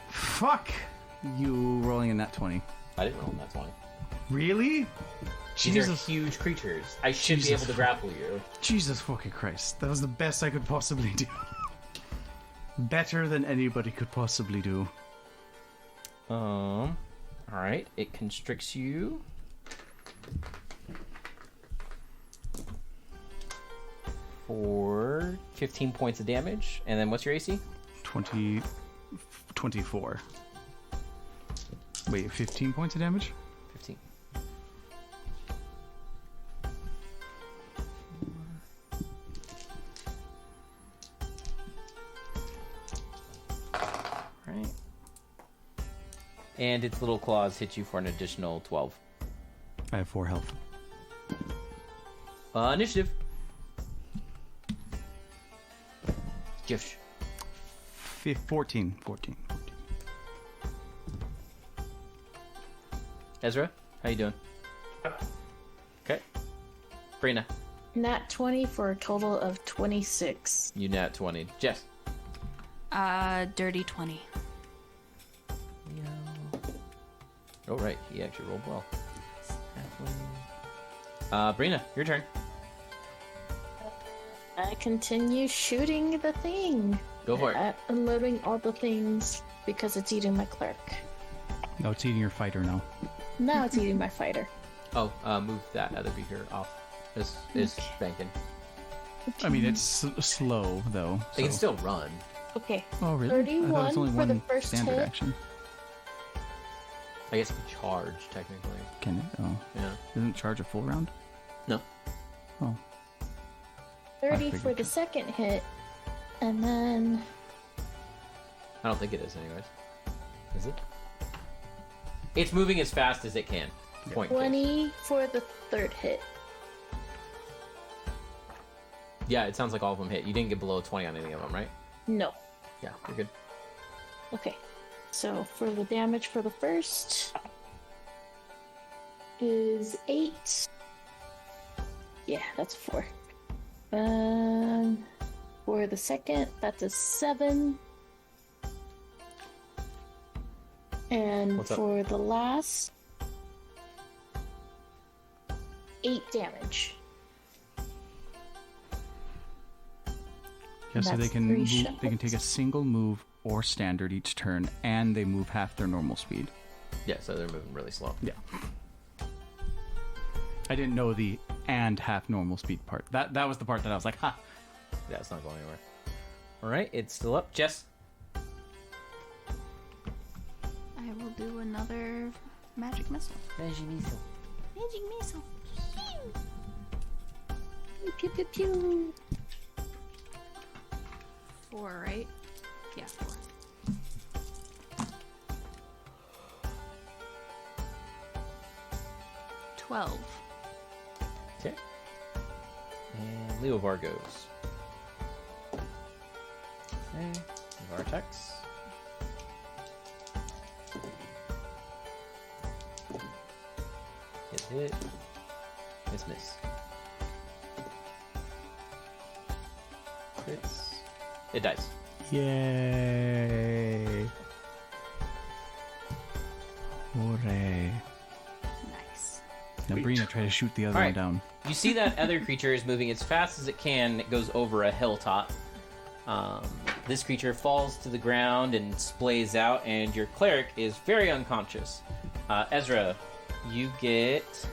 Fuck! You rolling in that 20. I didn't roll that 20. Really? These are Jesus. huge creatures. I should be Jesus. able to grapple you. Jesus fucking Christ. That was the best I could possibly do. Better than anybody could possibly do. Alright. It constricts you. For 15 points of damage. And then what's your AC? 24. Wait, 15 points of damage? 15. Right. And its little claws hit you for an additional 12. I have 4 health. Initiative. Josh. 14. Ezra, how you doing? Okay. Brina, Nat 20 for a total of 26. you nat 20. Jess. Dirty 20. Oh, right. He actually rolled well. Brina, your turn. I continue shooting the thing. Go for it. Unloading all the things because it's eating my clerk. No, it's eating your fighter now. Now it's eating my fighter. Oh, move that other beaker off. It's banking. I mean, it's slow, though. They can so- still run. Okay. Oh, really? I thought it was 31 only for one the first standard hit. action. I guess charge, technically. Can it? Oh. Yeah. Doesn't charge a full round? No. Oh. 30 figured for the so. second hit. And then I don't think it is, anyways. Is it? It's moving as fast as it can. Point case. 20 for the third hit. Yeah, it sounds like all of them hit. You didn't get below 20 on any of them, right? No. Yeah, you're good. Okay. So for the damage for the first is 8. Yeah, that's 4. For the second, that's a 7. And What's up? for the last, 8 damage. Yeah, so they That's can 3 move, they can shots. take a single move or standard each turn, and they move half their normal speed. Yeah, so they're moving really slow. Yeah. I didn't know the and half normal speed part. That was the part that I was like, ha. Yeah, it's not going anywhere. All right, it's still up. Jess. I will do another magic missile. Magic missile. Magic missile. Pew pew pew. 4, right? Yeah, 4. $12. Okay. And Leovar goes. Okay. Vartex. Hit. Miss. Crits. It dies. Yay. Hooray. Nice. Now, Brina, try to shoot the other All one right. down. You see that other creature is moving as fast as it can. It goes over a hilltop. This creature falls to the ground and splays out, and your cleric is very unconscious. Ezra, you get...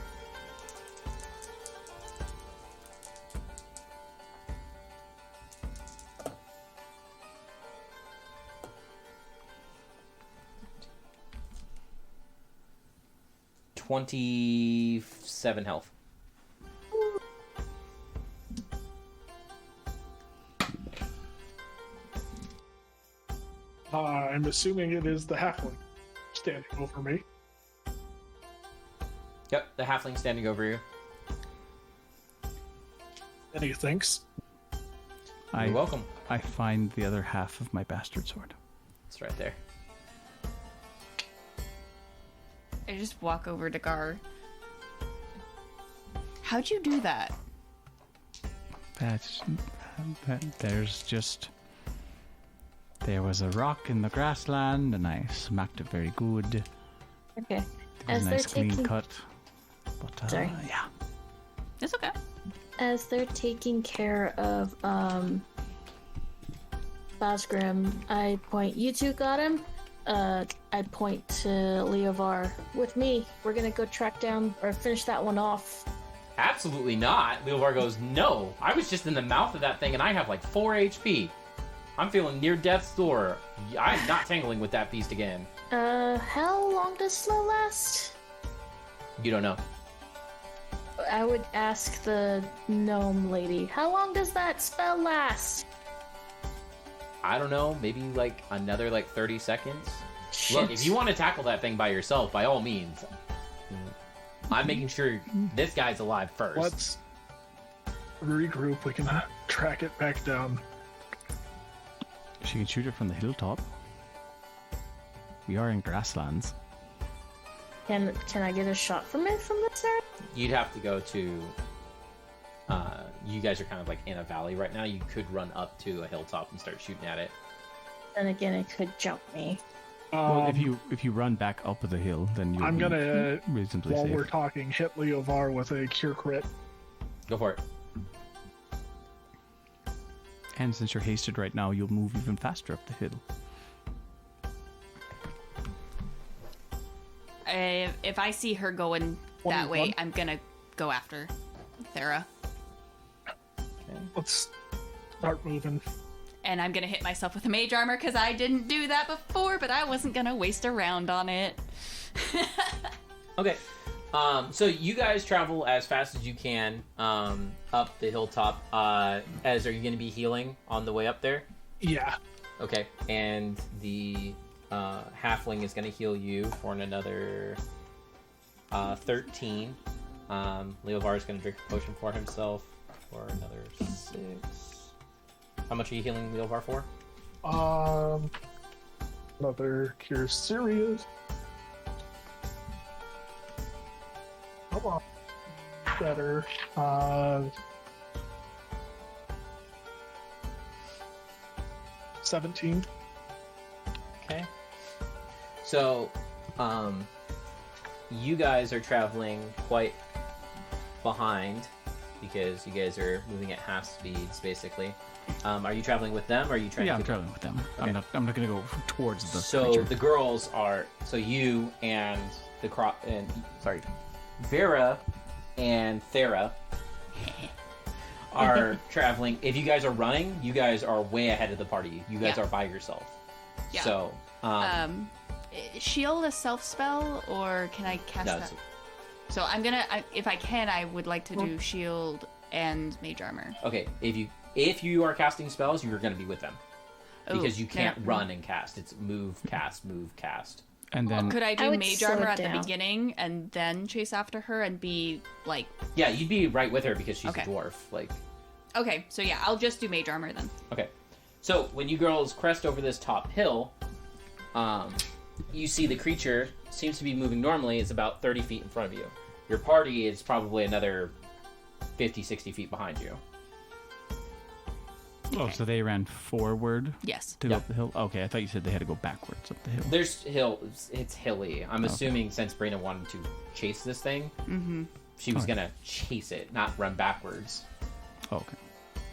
$27 health. I'm assuming it is the halfling standing over me. Yep, the halfling standing over you. And he thinks, I, You're welcome. I find the other half of my bastard sword. It's right there. I just walk over to Gar. How'd you do that? There was a rock in the grassland, and I smacked it very good. Okay. It As was a they're nice clean taking cut. But Sorry. yeah. It's okay. as they're taking care of Basgrim, I point, you two got him? I point to Leovar. With me, we're gonna go track down or finish that one off. Absolutely not. Leovar goes, no. I was just in the mouth of that thing and I have like 4 HP. I'm feeling near death's door. I'm not tangling with that beast again. How long does slow last? You don't know. I would ask the gnome lady. How long does that spell last? I don't know. Maybe like another like 30 seconds. Shit. Look, if you want to tackle that thing by yourself, by all means. I'm making sure this guy's alive first. Let's regroup. We can track it back down. She can shoot it from the hilltop. We are in grasslands. Can I get a shot from it from this area? You'd have to go to... you guys are kind of like in a valley right now. You could run up to a hilltop and start shooting at it. Then again, it could jump me. Well, if you run back up the hill, then you'll I'm be gonna, reasonably while safe. we're talking, hit Leovar with a cure crit. Go for it. And since you're hasted right now, you'll move even faster up the hill. If I see her going that 21. way, I'm gonna go after Thera. Okay. Let's start moving. And I'm gonna hit myself with a mage armor because I didn't do that before, but I wasn't gonna waste a round on it. Okay. So you guys travel as fast as you can up the hilltop. As are you going to be healing on the way up there? Yeah. Okay. And the halfling is going to heal you for another 13. Leovar is going to drink a potion for himself for another 6. How much are you healing Leovar for? Another Cure Serious. Come on. Better. 17. Okay. So, you guys are traveling quite behind because you guys are moving at half speeds, basically. Are you traveling with them, or are you trying? Yeah, to I'm traveling with them. Okay. I'm not gonna go towards the So creature. the girls are. So you and Vera and Thera are traveling. If you guys are running, you guys are way ahead of the party. You guys Yeah. are by yourself. Yeah. So, Shield a self spell, or can I cast no, that? So I'm gonna, if I can, I would like to do shield and mage armor. okay. If you are casting spells, you're going to be with them because Ooh, you can't now- run and cast. It's move, cast, move, cast. And then Could I I do would mage slow armor it at the down. beginning and then chase after her and be like, Yeah, you'd be right with her because she's Okay. a dwarf. Like, okay, so yeah, I'll just do mage armor then. okay. So when you girls crest over this top hill, you see the creature seems to be moving normally. It's about 30 feet in front of you. Your party is probably another 50, 60 feet behind you. oh, so they ran forward Yes. to Yeah. go up the hill. Okay, I thought you said they had to go backwards up the hill. There's hills. It's hilly. I'm assuming since Brina wanted to chase this thing, she was gonna chase it, not run backwards. Oh, okay.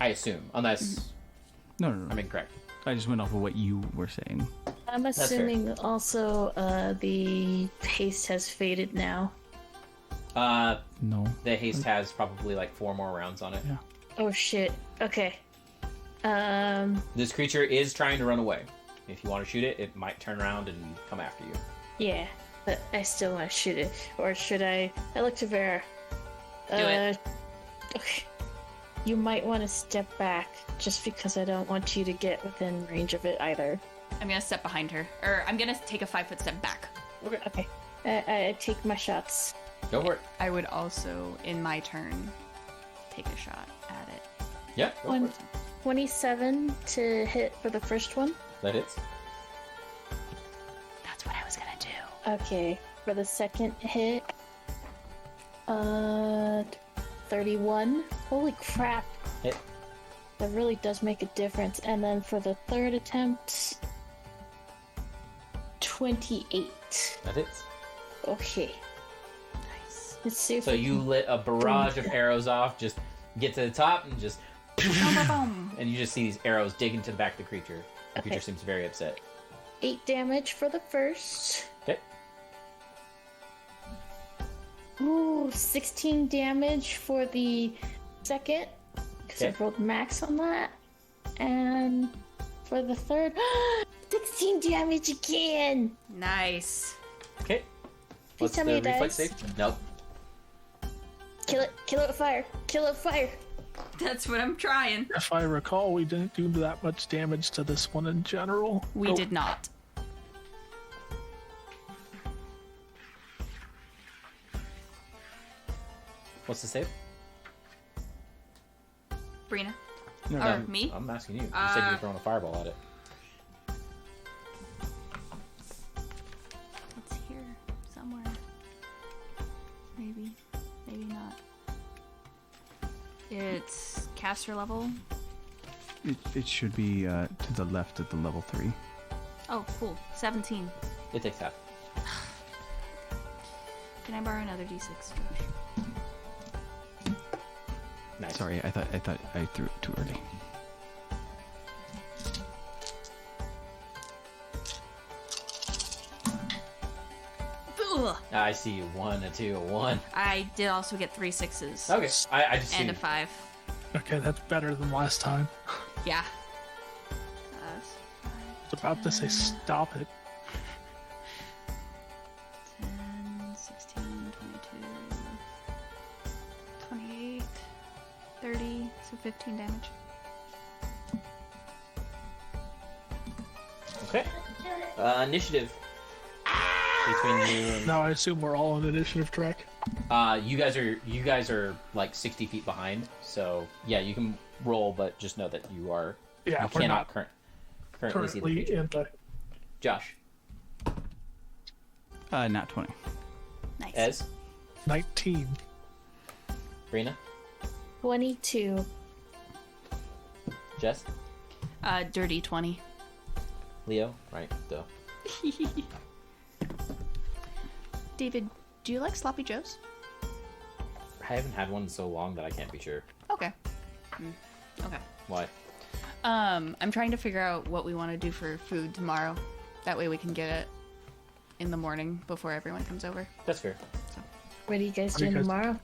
I assume, unless No. I'm incorrect. I just went off of what you were saying. I'm fair. assuming also the haste has faded now. No. The haste has probably like 4 more rounds on it. Yeah. Oh shit. Okay. This creature is trying to run away. If you want to shoot it, it might turn around and come after you. Yeah, but I still want to shoot it. Or should I? I look to Vera. Do it. Okay. You might want to step back, just because I don't want you to get within range of it either. I'm gonna step behind her, or I'm gonna take a 5-foot step back. Okay. I take my shots. Go for it. I would also, in my turn, take a shot at it. Yeah, go One. for it. 27 to hit for the first one. That hits. That's what I was gonna do. Okay, for the second hit, 31. Holy crap. Hit. That really does make a difference. And then for the third attempt, 28. That hits. Okay, Nice. let's see if So we you can- lit a barrage of arrows off, just get to the top and just... Boom. And you just see these arrows dig into the back of the creature. The creature Okay. seems very upset. 8 damage for the first. Okay. Ooh, 16 damage for the second, because I Okay. rolled max on that. And for the third, 16 damage again! Nice. Okay. Please What's tell the me it reflex dies. save? Nope. Kill it with fire, kill it with fire! That's what I'm trying. If I recall, we didn't do that much damage to this one in general. We Oh, did not. What's the save? Brina. No, Or that- me? I'm asking you. You said you were throwing a fireball at it. It's here somewhere. Maybe. Maybe not. It's caster level. it should be to the left at the level 3. Oh, cool. 17. It takes half. Can I borrow another d6, Josh? Nice. Sorry, I thought I threw it too early. Ugh. I see you. 1, a 2, a 1. I did also get 3 6s. Okay. I just see And a you. 5. Okay, that's better than last time. Yeah. was about to say stop it. 10, 16, 22, 28, 30, so 15 damage. Okay. Initiative between you and Now I assume we're all on initiative track. you guys are like 60 feet behind. So yeah, you can roll, but just know that you are Yeah, you we're cannot not currently see the currently creature. in the. Josh, Not 20. Nice. Ez, 19. Brina, 22. Jess, Dirty 20. Leo, right? Duh. David, do you like sloppy joes? I haven't had one in so long that I can't be sure. Okay. Okay. Why? I'm trying to figure out what we want to do for food tomorrow. That way we can get it in the morning before everyone comes over. That's fair. What are you guys What are you doing guys- tomorrow?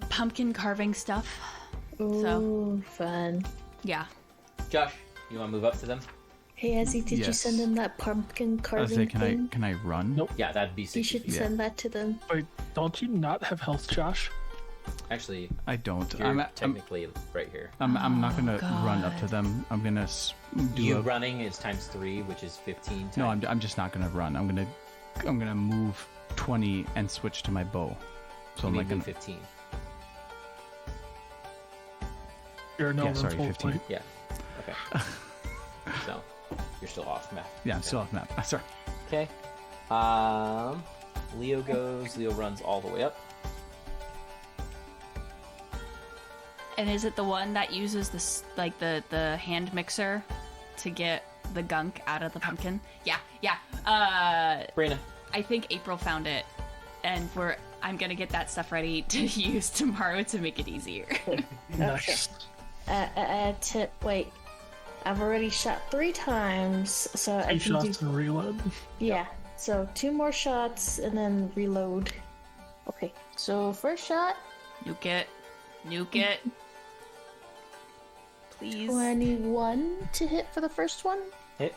Pumpkin carving stuff. Ooh, fun. Yeah. Josh, you want to move up to them? Hey, Ezzy, did you Yes. send them that pumpkin I was carving saying, thing? can I run? Nope. Yeah, that'd be You 60 should feet. send that to them. Wait, don't you not have health, Josh? Actually, I don't. you're technically right here. I'm not gonna run up to them. I'm gonna do You a. running is times 3, which is 15. No, times- I'm just not gonna run. I'm gonna move 20 and switch to my bow. So You I'm mean like gonna. move 15. You're no Yeah, sorry, full 15. plate. Yeah. Okay. So you're still off map. Yeah, I'm still off map. Sorry. Okay. Leo goes. Leo runs all the way up. And is it the one that uses this, like the hand mixer to get the gunk out of the pumpkin? Yeah. Brina. I think April found it, and I'm gonna get that stuff ready to use tomorrow to make it easier. Nice. Wait. I've already shot 3 times, so I 2 can do... shots and reload. Yeah, so 2 more shots and then reload. Okay, so first shot, Nuke it. Please. 21 to hit for the first one. Hit.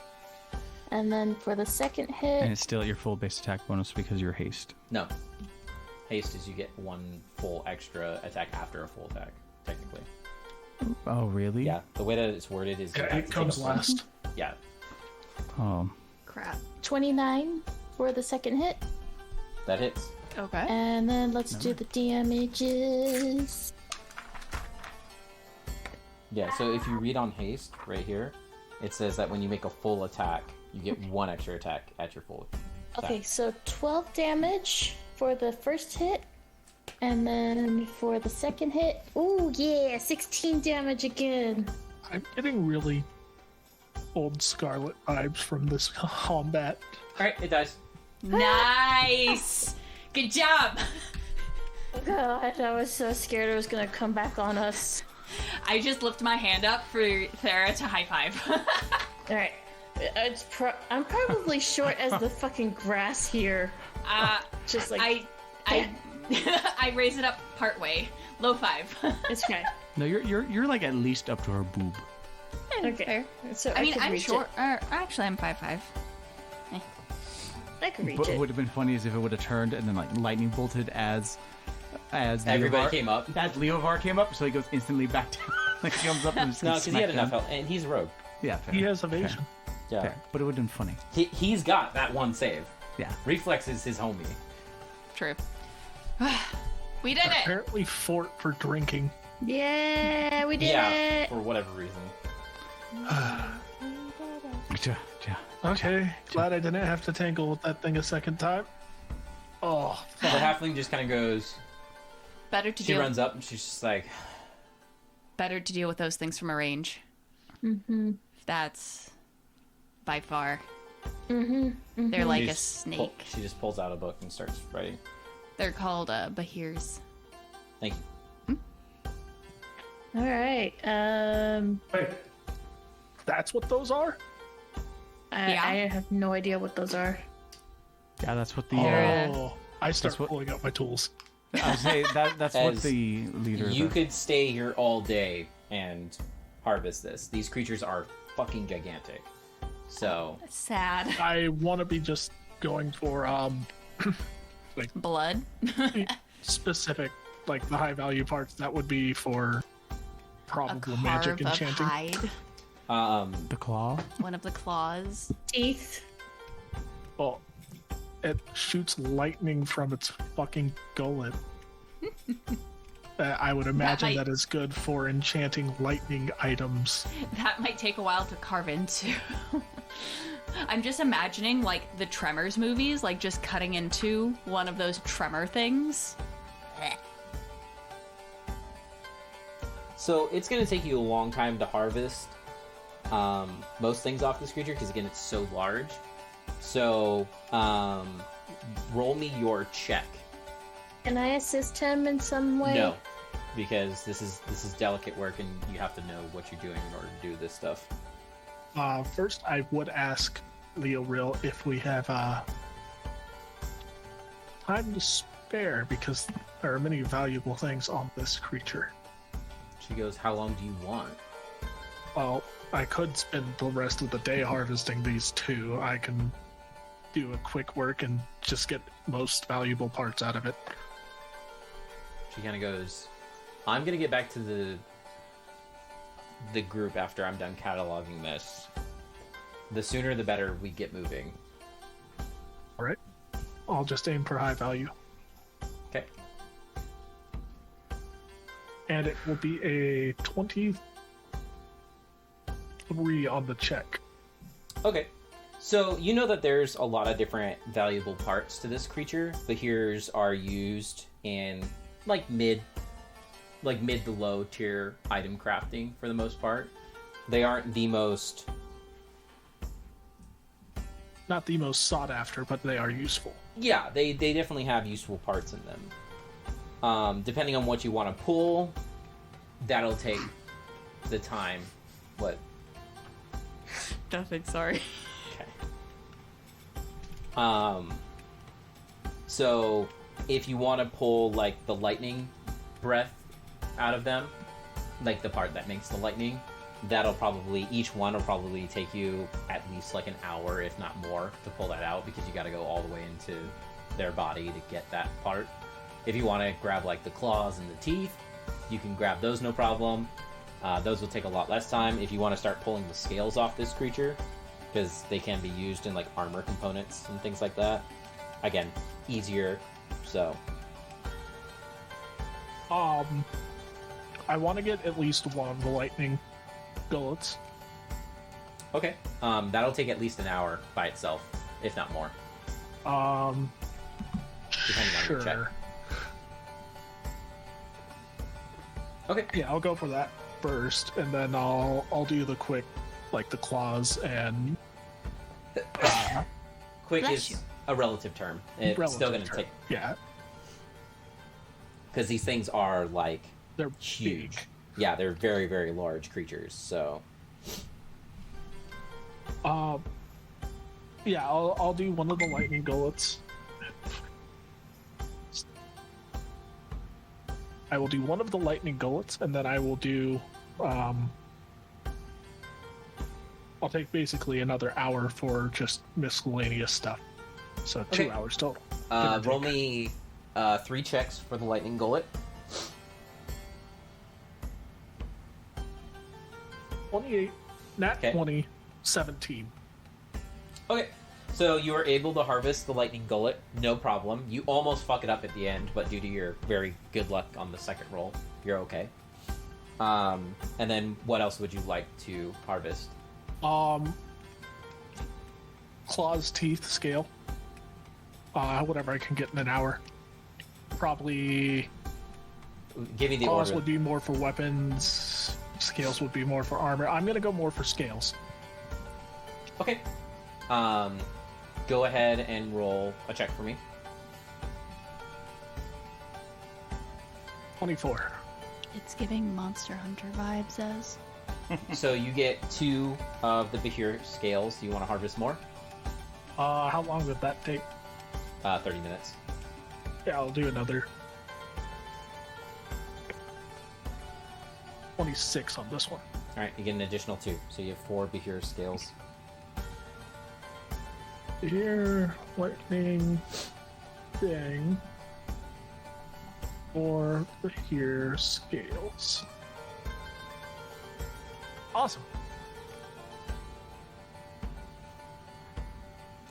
And then for the second And hit, it's still at your full base attack bonus because you're haste. No. Haste is you get 1 full extra attack after a full attack, technically. Oh, really? Yeah. The way that it's worded is. you Yeah, have it to take comes a full- last. Yeah. Oh. Crap. 29 for the second hit. That hits. Okay. And then let's do the damages. Yeah. So if you read on haste right here, it says that when you make a full attack, you get 1 extra attack at your full. Attack. Okay, so 12 damage for the first hit. And then for the second hit, ooh yeah, 16 damage again. I'm getting really old Scarlet vibes from this combat. All right. It dies. Nice. Good job. God, I was so scared it was gonna come back on us. I just lift my hand up for Thera to high five. Alright. I'm probably short as the fucking grass here. Just like I I raise it up part way. Low 5. it's okay. No, you're like at least up to her boob. Okay. Fair. So I mean, could I'm reach short. Actually, I'm 5'5". It. I could reach But it. what would have been funny is if it would have turned and then like lightning bolted as Everybody Leovar, came up. As Leovar came up, so he goes instantly back down. Like he comes up and just No, gets because he had smacked enough down. health, and he's a rogue. Yeah, fair. He has evasion. Yeah. Fair. But it would have been funny. He's got that 1 save. Yeah. Reflex is his homie. True. We did it. Apparently fort for drinking. Yeah, we did Yeah, it. for whatever reason. Yeah. Okay, glad I didn't have to tangle with that thing a second time. Oh, The halfling just kind of goes. Better to She deal. runs up and she's just like, Better to deal with those things from a range. Mm-hmm. That's by far. Mm-hmm. They're like she a just snake. she just pulls out a book and starts writing. They're called Bahirs. Thank you. Alright. wait. That's what those are? Yeah. I have no idea what those are. Yeah, that's what the. Oh, I start That's what- pulling out my tools. I would say that's what As the leader. You of could stay here all day and harvest this. These creatures are fucking gigantic. So Sad. I want to be just going for Blood. specific, like the high value parts. That would be for A probable carve magic of enchanting. hide. The claw. One of the claws. Teeth. Well, it shoots lightning from its fucking gullet. I would imagine might- that is good for enchanting lightning items. That might take a while to carve into. I'm just imagining like the Tremors movies, like just cutting into one of those tremor things. So it's going to take you a long time to harvest most things off this creature because again it's so large. So roll me your check. Can I assist him in some way? No, because this is delicate work and you have to know what you're doing in order to do this stuff. First, I would ask Leo Real if we have time to spare because there are many valuable things on this creature. She goes, "How long do you want?" Well, I could spend the rest of the day harvesting these two. I can do a quick work and just get most valuable parts out of it. She kind of goes, "I'm gonna get back to the group after I'm done cataloging this. The sooner the better we get moving." All right. I'll just aim for high value. Okay. And it will be a 23 on the check. Okay. So you know that there's a lot of different valuable parts to this creature. The hears are used in like mid to low tier item crafting for the most part. They aren't the most. Not the most sought after, but they are useful. Yeah, they definitely have useful parts in them. Depending on what you want to pull, that'll take the time. What? Nothing, sorry. Okay. So if you want to pull like the lightning breath out of them, like the part that makes the lightning, each one will probably take you at least like an hour, if not more, to pull that out because you got to go all the way into their body to get that part. If you want to grab like the claws and the teeth, you can grab those no problem. Those will take a lot less time. If you want to start pulling the scales off this creature, because they can be used in like armor components and things like that, again, easier. So I want to get at least one of the lightning gullets. okay, that'll take at least an hour by itself, if not more, depending on your check. Sure. Okay. Yeah, I'll go for that first, and then I'll do the quick, like the claws and Quick Bless is you. a relative term. It's still going to relative take, term. Yeah, because these things are like they're huge. big. Yeah, they're very, very large creatures. So Yeah, I'll do one of the lightning gullets. I will do one of the lightning gullets, and then I will do. I'll take basically another hour for just miscellaneous stuff. So 2 Okay. hours total. roll me 3 checks for the lightning gullet. 28, nat Okay. 20, 17. Okay, so you are able to harvest the lightning gullet, no problem. You almost fuck it up at the end, but due to your very good luck on the second roll, you're okay. And then what else would you like to harvest? Claws, teeth, scale. Whatever I can get in an hour. Probably Give me the claws order. would be more for weapons. Scales would be more for armor. I'm gonna go more for scales. Okay. Go ahead and roll a check for me. 24. It's giving Monster Hunter vibes as. So you get 2 of the Behir scales. Do you want to harvest more? How long would that take? 30 minutes. Yeah, I'll do another 26 on this one. All right, you get an additional 2, so you have 4 Behir scales. here, lightning thing, or the here scales. Awesome.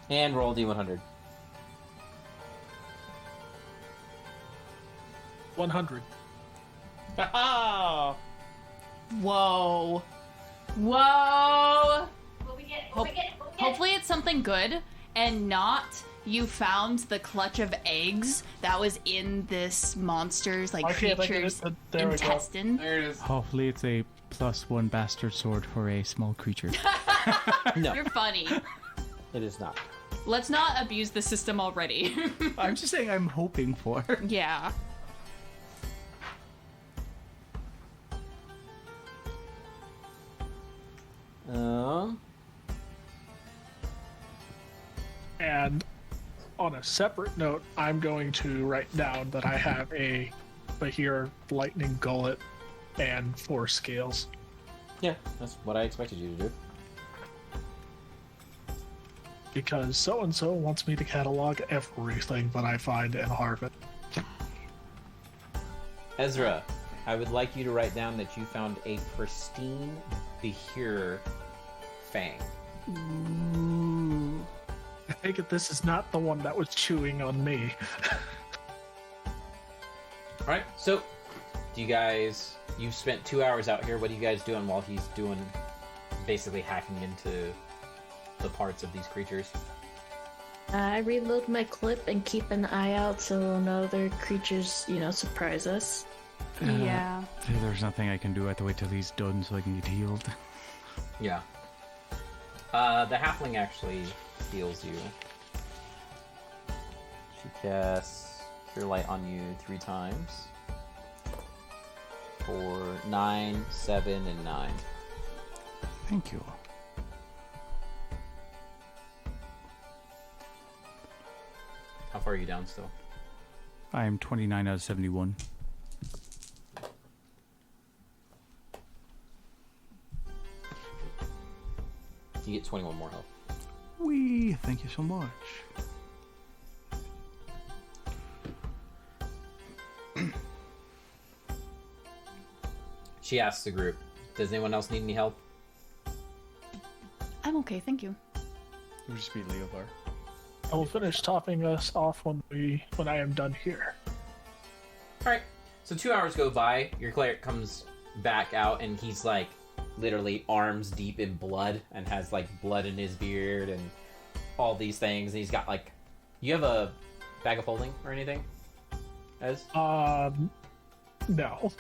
And roll D100. 100. Ah! Whoa. Whoa. What we get? Hopefully it's something good and not you found the clutch of eggs that was in this monster's, like, Okay, if I get creature's it, there we go. intestine. There it is. Hopefully, it's a +1 bastard sword for a small creature. No, You're funny. it is not. Let's not abuse the system already. I'm just saying I'm hoping for. Yeah. And on a separate note, I'm going to write down that I have a Bahir lightning gullet and 4 scales. Yeah, that's what I expected you to do. Because so and so wants me to catalog everything that I find in Harvard. Ezra, I would like you to write down that you found a pristine Bahir fang. Ooh. I take it this is not the one that was chewing on me. Alright, so, do you guys... You've spent 2 hours out here. What are you guys doing while he's doing... basically hacking into the parts of these creatures? I reload my clip and keep an eye out so no other creatures, surprise us. Yeah. There's nothing I can do. I have to wait till he's done so I can get healed. Yeah. The halfling actually heals you. She casts Cure Light on you 3 times. For 9, 7, and 9. Thank you. How far are you down still? I am 29 out of 71. You get 21 more health. Wee, thank you so much. She asks the group, does anyone else need any help? I'm okay, thank you. It would just be Leobar. I will finish topping us off when I am done here. Alright, so 2 hours go by, your cleric comes back out and he's like literally arms deep in blood and has like blood in his beard and all these things. And he's got like, you have a bag of holding or anything? Ez? No.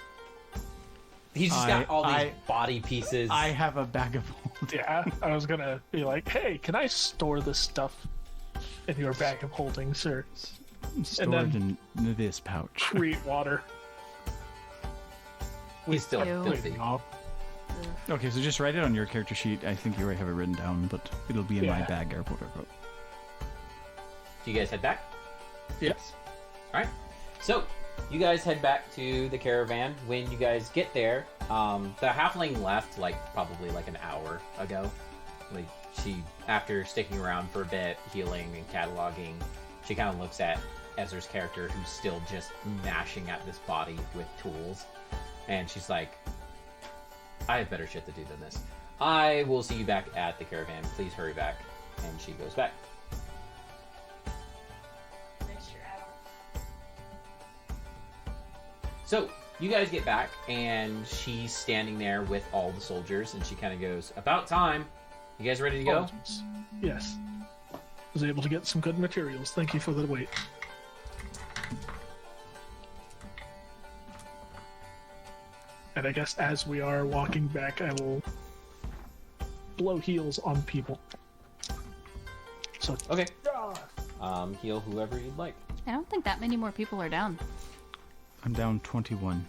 He's just got all these I- body pieces. I have a bag of holding. Yeah, I was gonna be like, hey, can I store this stuff in your bag of holding, sir? Stored in this pouch. Create water. He's still Ew. filthy. Oh, Okay, so just write it on your character sheet. I think you already have it written down, but it'll be in my Yeah. bag or whatever. Do you guys head back? yes. Alright. So, you guys head back to the caravan. When you guys get there, the halfling left probably an hour ago. Like, she, after sticking around for a bit, healing and cataloging, she kind of looks at Ezra's character, who's still just mashing at this body with tools. And she's like, I have better shit to do than this. I will see you back at the caravan. Please hurry back. And she goes back. So, you guys get back, and she's standing there with all the soldiers, and she kind of goes, about time. You guys ready to go? Apologies. Yes. Was able to get some good materials. Thank you for the wait. And I guess as we are walking back, I will blow heals on people. So, Okay. ah, Heal whoever you'd like. I don't think that many more people are down. I'm down 21.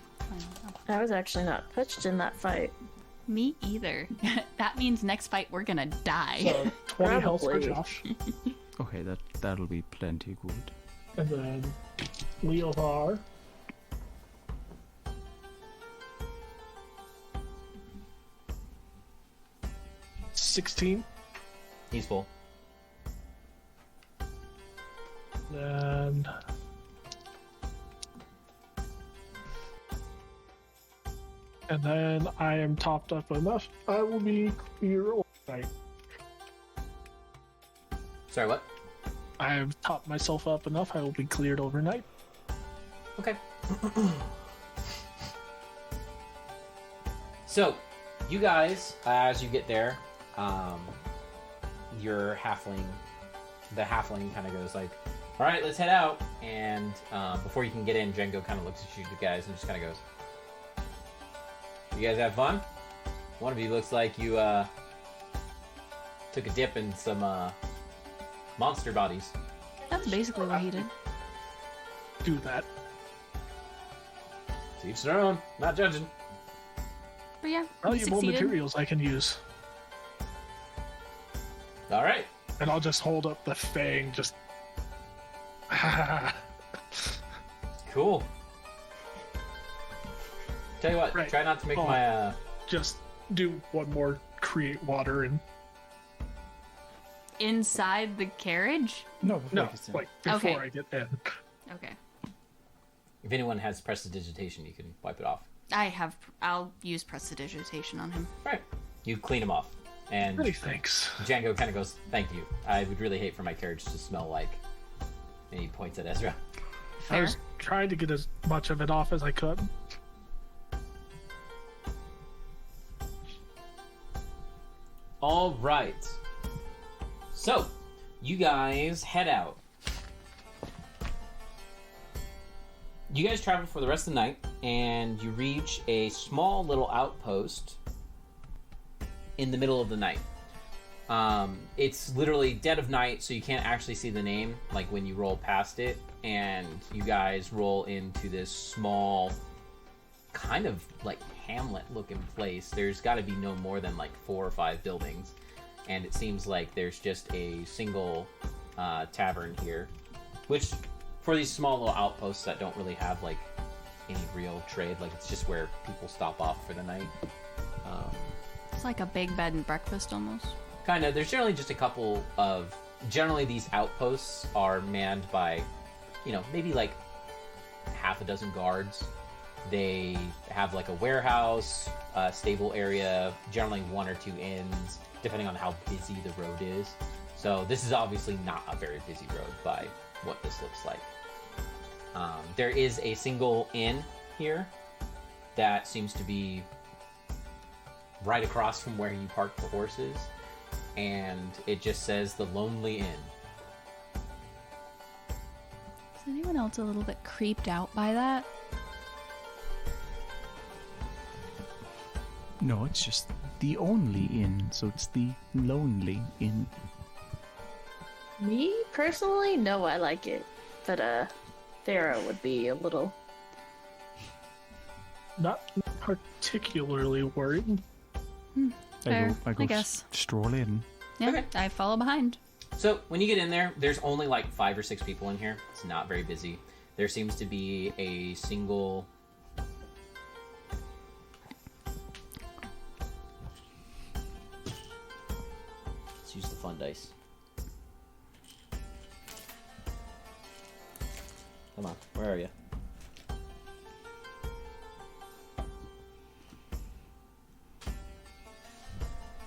I was actually not touched in that fight. Me either. That means next fight we're gonna die. so 20 health for Probably. Josh. Okay, that'll be plenty good. And then Leovar. $16. He's full. Then and then I am topped up enough. I will be clear overnight. Sorry, what? I have topped myself up enough. I will be cleared overnight. Okay. So, you guys, as you get there, your halfling, the halfling kind of goes like, all right, let's head out. And before you can get in, Django kind of looks at you guys and just kind of goes, you guys have fun? One of you looks like you took a dip in some monster bodies. That's basically what he did. Do that. To each their own, not judging. But yeah, he Valuable succeeded. materials I can use. All right. And I'll just hold up the fang, just. Cool. Tell you what, Right. try not to make Oh. my Just do one more create water and. Inside the carriage? No, No, like before Okay. I get in. Okay. if anyone has prestidigitation, you can wipe it off. I'll use prestidigitation on him. All right. You clean them off. And Many thanks. Django kind of goes, thank you. I would really hate for my carriage to smell like... And he points at Ezra. I Fair. was trying to get as much of it off as I could. All right. So, you guys head out. You guys travel for the rest of the night, and you reach a small little outpost in the middle of the night. It's literally dead of night, so you can't actually see the name, like when you roll past it, and you guys roll into this small, kind of like hamlet-looking place. There's got to be no more than like 4 or 5 buildings, and it seems like there's just a single tavern here, which for these small little outposts that don't really have like any real trade, like it's just where people stop off for the night. It's like a big bed and breakfast almost. Kind of. There's generally just a couple of... Generally, these outposts are manned by, you know, maybe like half a dozen guards. They have like a warehouse, a stable area, generally 1 or 2 inns, depending on how busy the road is. So this is obviously not a very busy road by what this looks like. There is a single inn here that seems to be right across from where you park the horses, and it just says the Lonely Inn. Is anyone else a little bit creeped out by that? No, it's just the only inn, so it's the lonely inn. Me personally, no, I like it, but Thera would be a little. Not particularly worried. Fair, I go I guess. stroll in. Yeah, Okay. I follow behind. So when you get in there, there's only like 5 or 6 people in here. It's not very busy. There seems to be a single... Let's use the fun dice. Come on, where are you?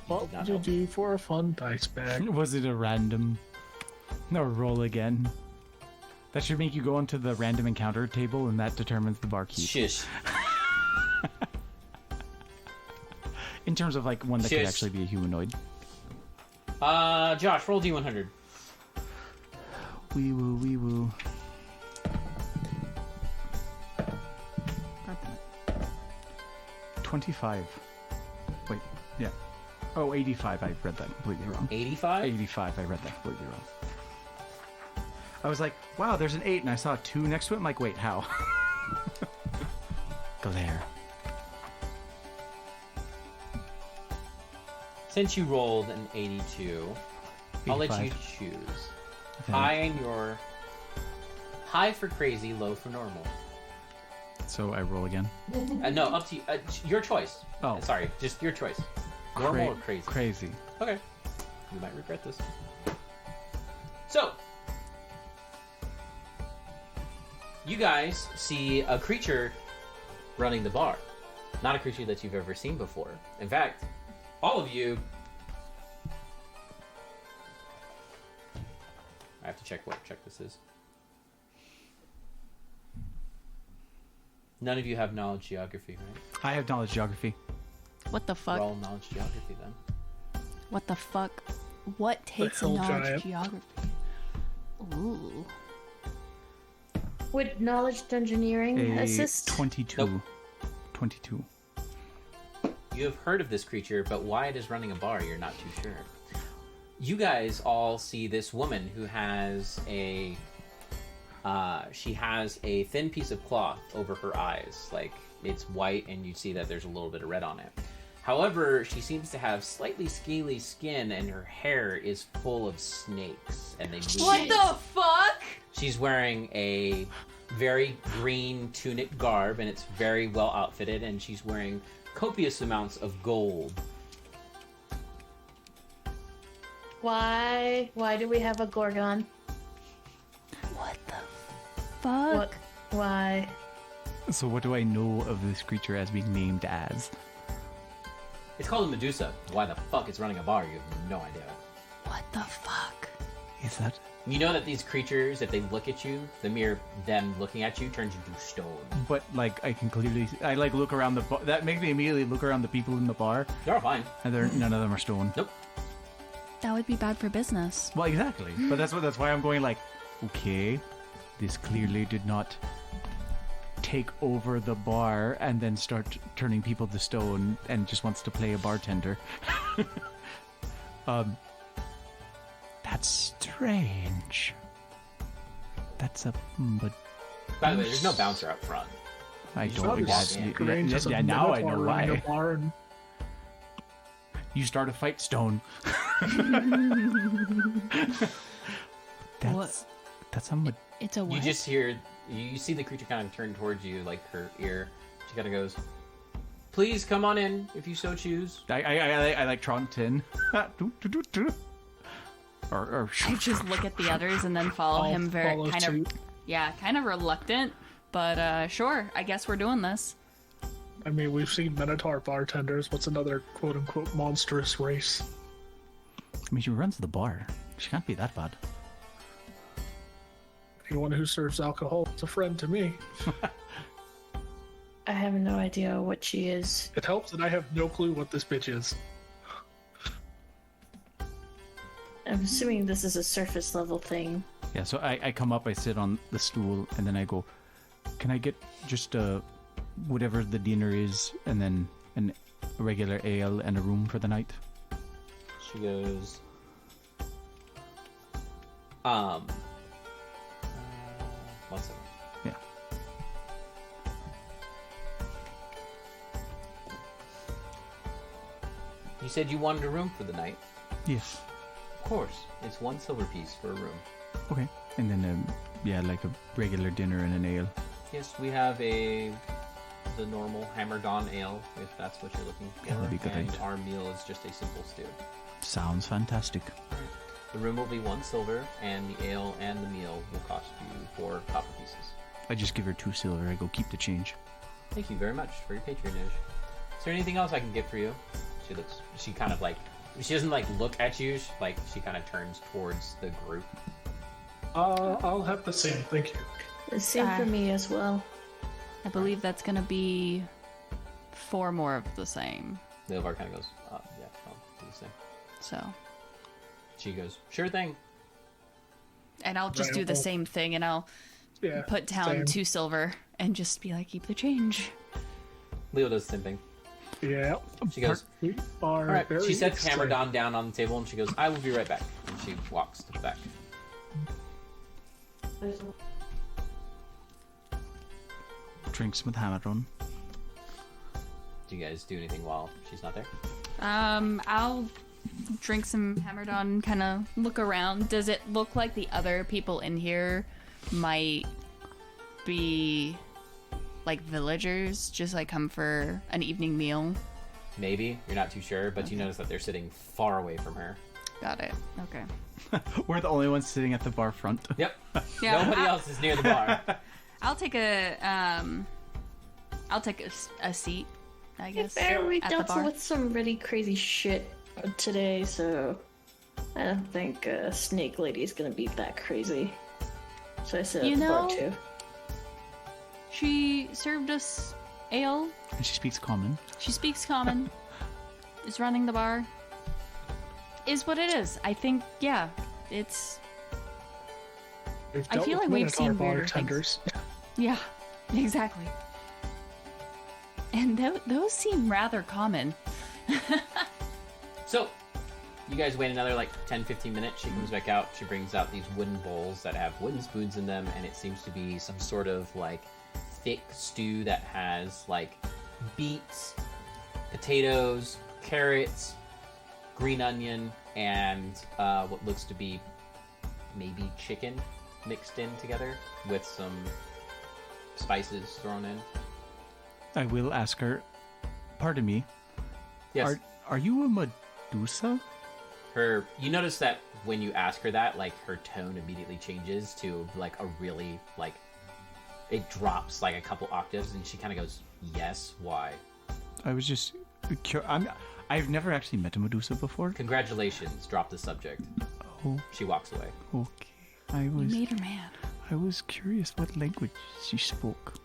What not would you help. do for a fun dice bag? Was it a random? No, roll again. That should make you go onto the random encounter table, and that determines the barkeep. Shush. In terms of like one that could Shush. actually be a humanoid. Josh, roll D100. Wee woo, wee woo. 25. Wait, yeah. Oh, 85. I read that completely wrong. 85? 85. I read that completely wrong. I was like, wow, there's an 8, and I saw a 2 next to it. I'm like, wait, how? Glare. Since you rolled an 82, I'll let you 85. choose. Okay. High in your... High for crazy, low for normal. So I roll again. No, up to you. Your choice. Oh. Sorry, just your choice. Normal or crazy? Crazy. Okay. You might regret this. So, you guys see a creature running the bar. Not a creature that you've ever seen before. In fact, all of you... I have to check what check this is. None of you have knowledge geography, right? I have knowledge geography. What the fuck? Roll knowledge geography then. What the fuck? What takes a hill knowledge giant. geography? Ooh. Would knowledge engineering A assist? 22. Nope. 22. You have heard of this creature, but why it is running a bar, you're not too sure. You guys all see this woman who has a... she has a thin piece of cloth over her eyes. Like, it's white and you see that there's a little bit of red on it. However, she seems to have slightly scaly skin and her hair is full of snakes. And they move. What the fuck? She's wearing a very green tunic garb and it's very well outfitted, and she's wearing copious amounts of gold. Why do we have a Gorgon? What the fuck? What? Why? So what do I know of this creature as being named as? It's called a Medusa. Why the fuck it's running a bar, you have no idea. What the fuck? Is that... You know that these creatures, if they look at you, the mere them looking at you turns you to stone. But, like, I can clearly... I, like, look around the bar. That makes me immediately look around the people in the bar, You're all fine. and none of them are stone. Nope. That would be bad for business. Well, exactly. But that's why I'm going, like, okay, this clearly did not take over the bar and then start turning people to stone and just wants to play a bartender. That's strange. That's a... But By the way, there's no bouncer up front. I You don't... should Yeah, walk in. Strange as a yeah, now I know minotaur running why. a bar and You start a fight, stone. What? That's a... It's a what? You just hear, you see the creature kind of turn towards you, like her ear. She kind of goes, "Please come on in if you so choose." I like Trontin. or I just look at the others and then follow I'll him very follow kind of suit. kind of reluctant, but sure, I guess we're doing this. I mean, we've seen minotaur bartenders. What's another quote-unquote monstrous race? I mean, she runs the bar. She can't be that bad. Anyone who serves alcohol is a friend to me. I have no idea what she is. It helps that I have no clue what this bitch is. I'm assuming this is a surface level thing. Yeah, so I come up, I sit on the stool, and then I go, "Can I get just whatever the dinner is, and then a regular ale and a room for the night?" She goes, one second. Yeah. You said you wanted a room for the night. Yes. Of course, it's 1 silver piece for a room. Okay. And then, yeah, like a regular dinner and an ale. Yes, we have the normal hammered on ale, if that's what you're looking for. Yeah, that'd be great. And our meal is just a simple stew. Sounds fantastic. The room will be 1 silver, and the ale and the meal will cost you 4 copper pieces. I just give her 2 silver. I go, "Keep the change." Thank you very much for your patronage. Is there anything else I can get for you? She kind of like, she doesn't like look at you, she kind of turns towards the group. I'll have the same, thank you. The same for me as well. I believe that's gonna be 4 more of the same. Leovar kind of goes, yeah, I'll do the same. So, She goes, sure thing. and I'll just Right, do the well- same thing, and I'll Yeah. put down same. 2 silver and just be like, "Keep the change." Leo does the same thing. Yeah. She goes, We are all right. very She sets excited. Hammerdon down on the table and she goes, I will be right back. And she walks to the back. Drinks with Hamadron. Do you guys do anything while she's not there? I'll drink some Hammerdon, kind of look around. Does it look like the other people in here might be like villagers, just like come for an evening meal? Maybe. You're not too sure, but you notice that they're sitting far away from her. Got it. Okay. We're the only ones sitting at the bar front. Yep. Yeah. Nobody else is near the bar. I'll take a seat, I guess, Fair, we at the dealt bar. with some really crazy shit today, so I don't think Snake Lady is gonna be that crazy. So I sit You at the bar know- too. She served us ale. And she speaks common. She speaks common. Is running the bar. Is what it is. I think, yeah, it's... We've I dealt feel with like we've Minotaur seen weirder bartenders. Yeah, exactly. And those seem rather common. So, you guys wait another like 10-15 minutes. She comes back out. She brings out these wooden bowls that have wooden spoons in them, and it seems to be some sort of like thick stew that has like beets, potatoes, carrots, green onion, and what looks to be maybe chicken mixed in together with some spices thrown in. I will ask her. Pardon me. Yes. Are you a Medusa? You notice that when you ask her that, like her tone immediately changes to like a really like it drops like a couple octaves, and she kind of goes, "Yes, why?" I was just. I've never actually met a Medusa before. Congratulations. Drop the subject. Oh, She walks away. okay. I You was. made her mad. I was curious what language she spoke.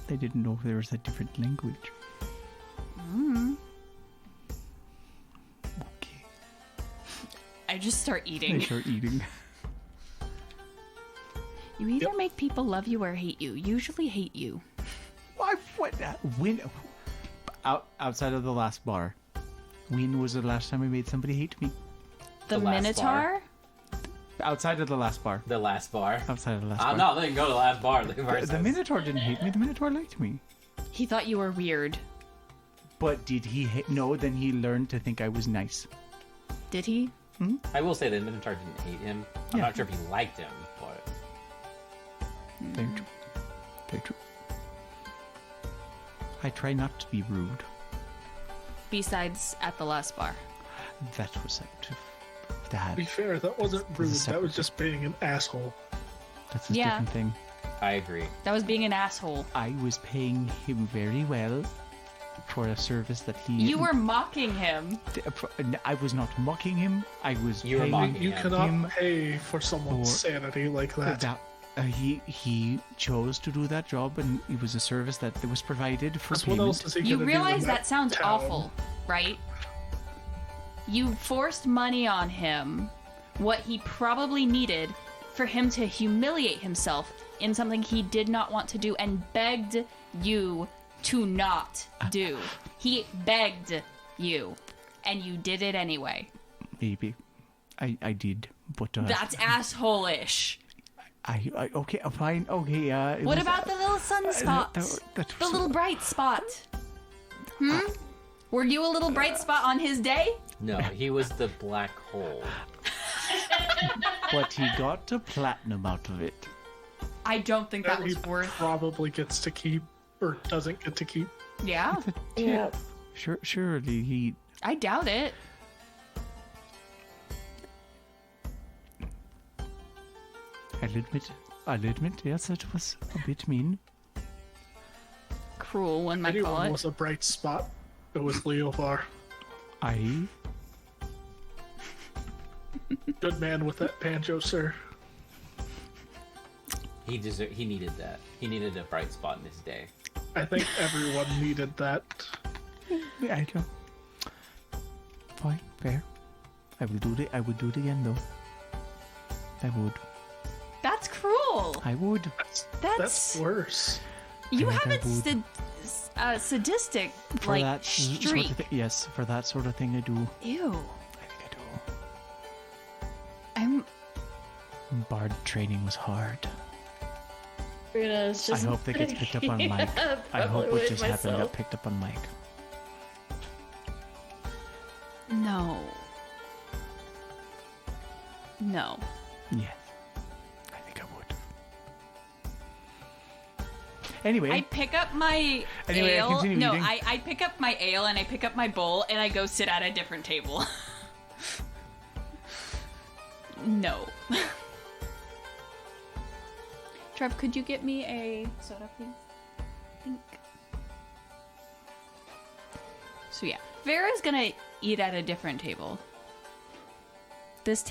I didn't know if there was a different language. Okay. I just start I eating. start eating. You either make people love you or hate you. Usually hate you. Why? What? When? Outside of the last bar, when was the last time I made somebody hate me? The last Minotaur? bar. Outside of the last bar. The last bar. Outside of the last I'm bar. not letting go to the last bar. The Minotaur didn't hate me. The Minotaur liked me. He thought you were weird. But did he no? Then he learned to think I was nice. Did he? I will say the Minotaur didn't hate him. I'm Yeah. not sure if he liked him, but Very true. Very true. I try not to be rude. Besides at the last bar. That was it. To That. be fair, that wasn't rude. That separate- was just being an asshole. That's a Yeah. different thing. I agree. That was being an asshole. I was paying him very well for a service that he. You were mocking him. I was not mocking him. I was. You were paying mocking You him. cannot pay for someone's Or- sanity like that. He chose to do that job, and it was a service that was provided for 'Cause what payment. else is he You gonna do realize in that sounds town? awful, right? You forced money on him, what he probably needed for him to humiliate himself in something he did not want to do and begged you to not do. He begged you, and you did it anyway. Maybe, I did, but That's asshole-ish. I okay, fine, okay. It What was- about the little sunspot? that The was- little bright spot? Were you a little bright spot on his day? No, he was the black hole. But he got a platinum out of it. I don't think that That was he worth. probably gets to keep or doesn't get to keep. Yeah, Yeah. Surely he. I doubt it. I'll admit, yes, it was a bit mean. Cruel, one might call Anyone it. was a bright spot. It was Leovar. I Good man with that banjo, sir. He needed that. He needed a bright spot in his day. I think everyone needed that. I don't. Fine, fair. I will do it. I would do it again, though. I would. That's cruel. I would. That's worse. You I have think a I would. sadistic For like that sort streak. of yes, for that sort of thing, I do. Ew. I think I'm. I do. Bard training was hard. It's I just... hope that gets picked up on mic. Yeah, I hope probably what would just happened myself. got picked up on mic. No. No. Yes. I think I would. Anyway, I pick up my Anyway, I ale. continue No, eating. I pick up my ale and I pick up my bowl and I go sit at a different table. No. Trev, could you get me a soda, please? Thank. So yeah, Vera's gonna eat at a different table. This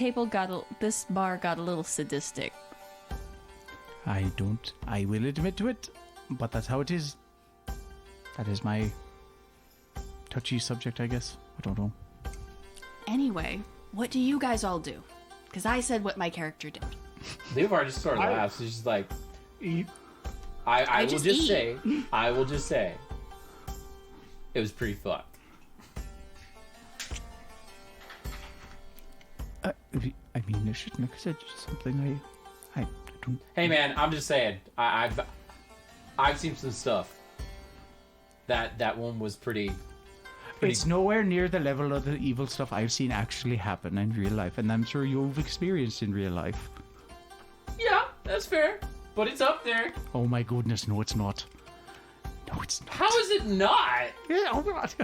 bar got a little sadistic. I will admit to it, but that's how it is. That is my touchy subject, I guess. I don't know. Anyway, what do you guys all do? Because I said what my character did. Leovar just sort of laughs. She's just like, Eat. I will just just eat. say, I will just say, it was pretty fun. I mean, I shouldn't have said something. I don't. Hey man, I'm just saying, I've seen some stuff. That one was pretty. It's nowhere near the level of the evil stuff I've seen actually happen in real life, and I'm sure you've experienced in real life. Yeah, that's fair, but it's up there. Oh my goodness, no, it's not. No, it's not. How is it not? Yeah, oh God.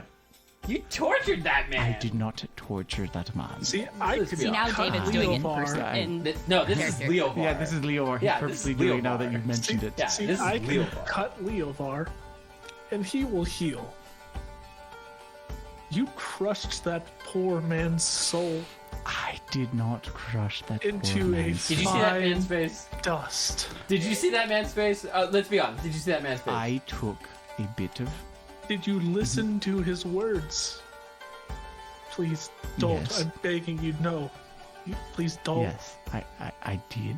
You tortured that man. I did not torture that man. See, I could See, now cut David's doing it in Leovar. person. In No, this is character. Leovar. Yeah, this is Leovar. He's Yeah, this is purposely doing it now that Leovar. you've mentioned it. Yeah, See, this is I can Leovar. cut Leovar, and he will heal. You crushed that poor man's soul I did not crush that Into poor a man's Did you see that Fine. man's face? dust. Did you see that man's face? Let's be honest. Did you see that man's face? I took a bit of. Did you listen to his words? Please don't. Yes. I'm begging you, no. Please don't. Yes, I did,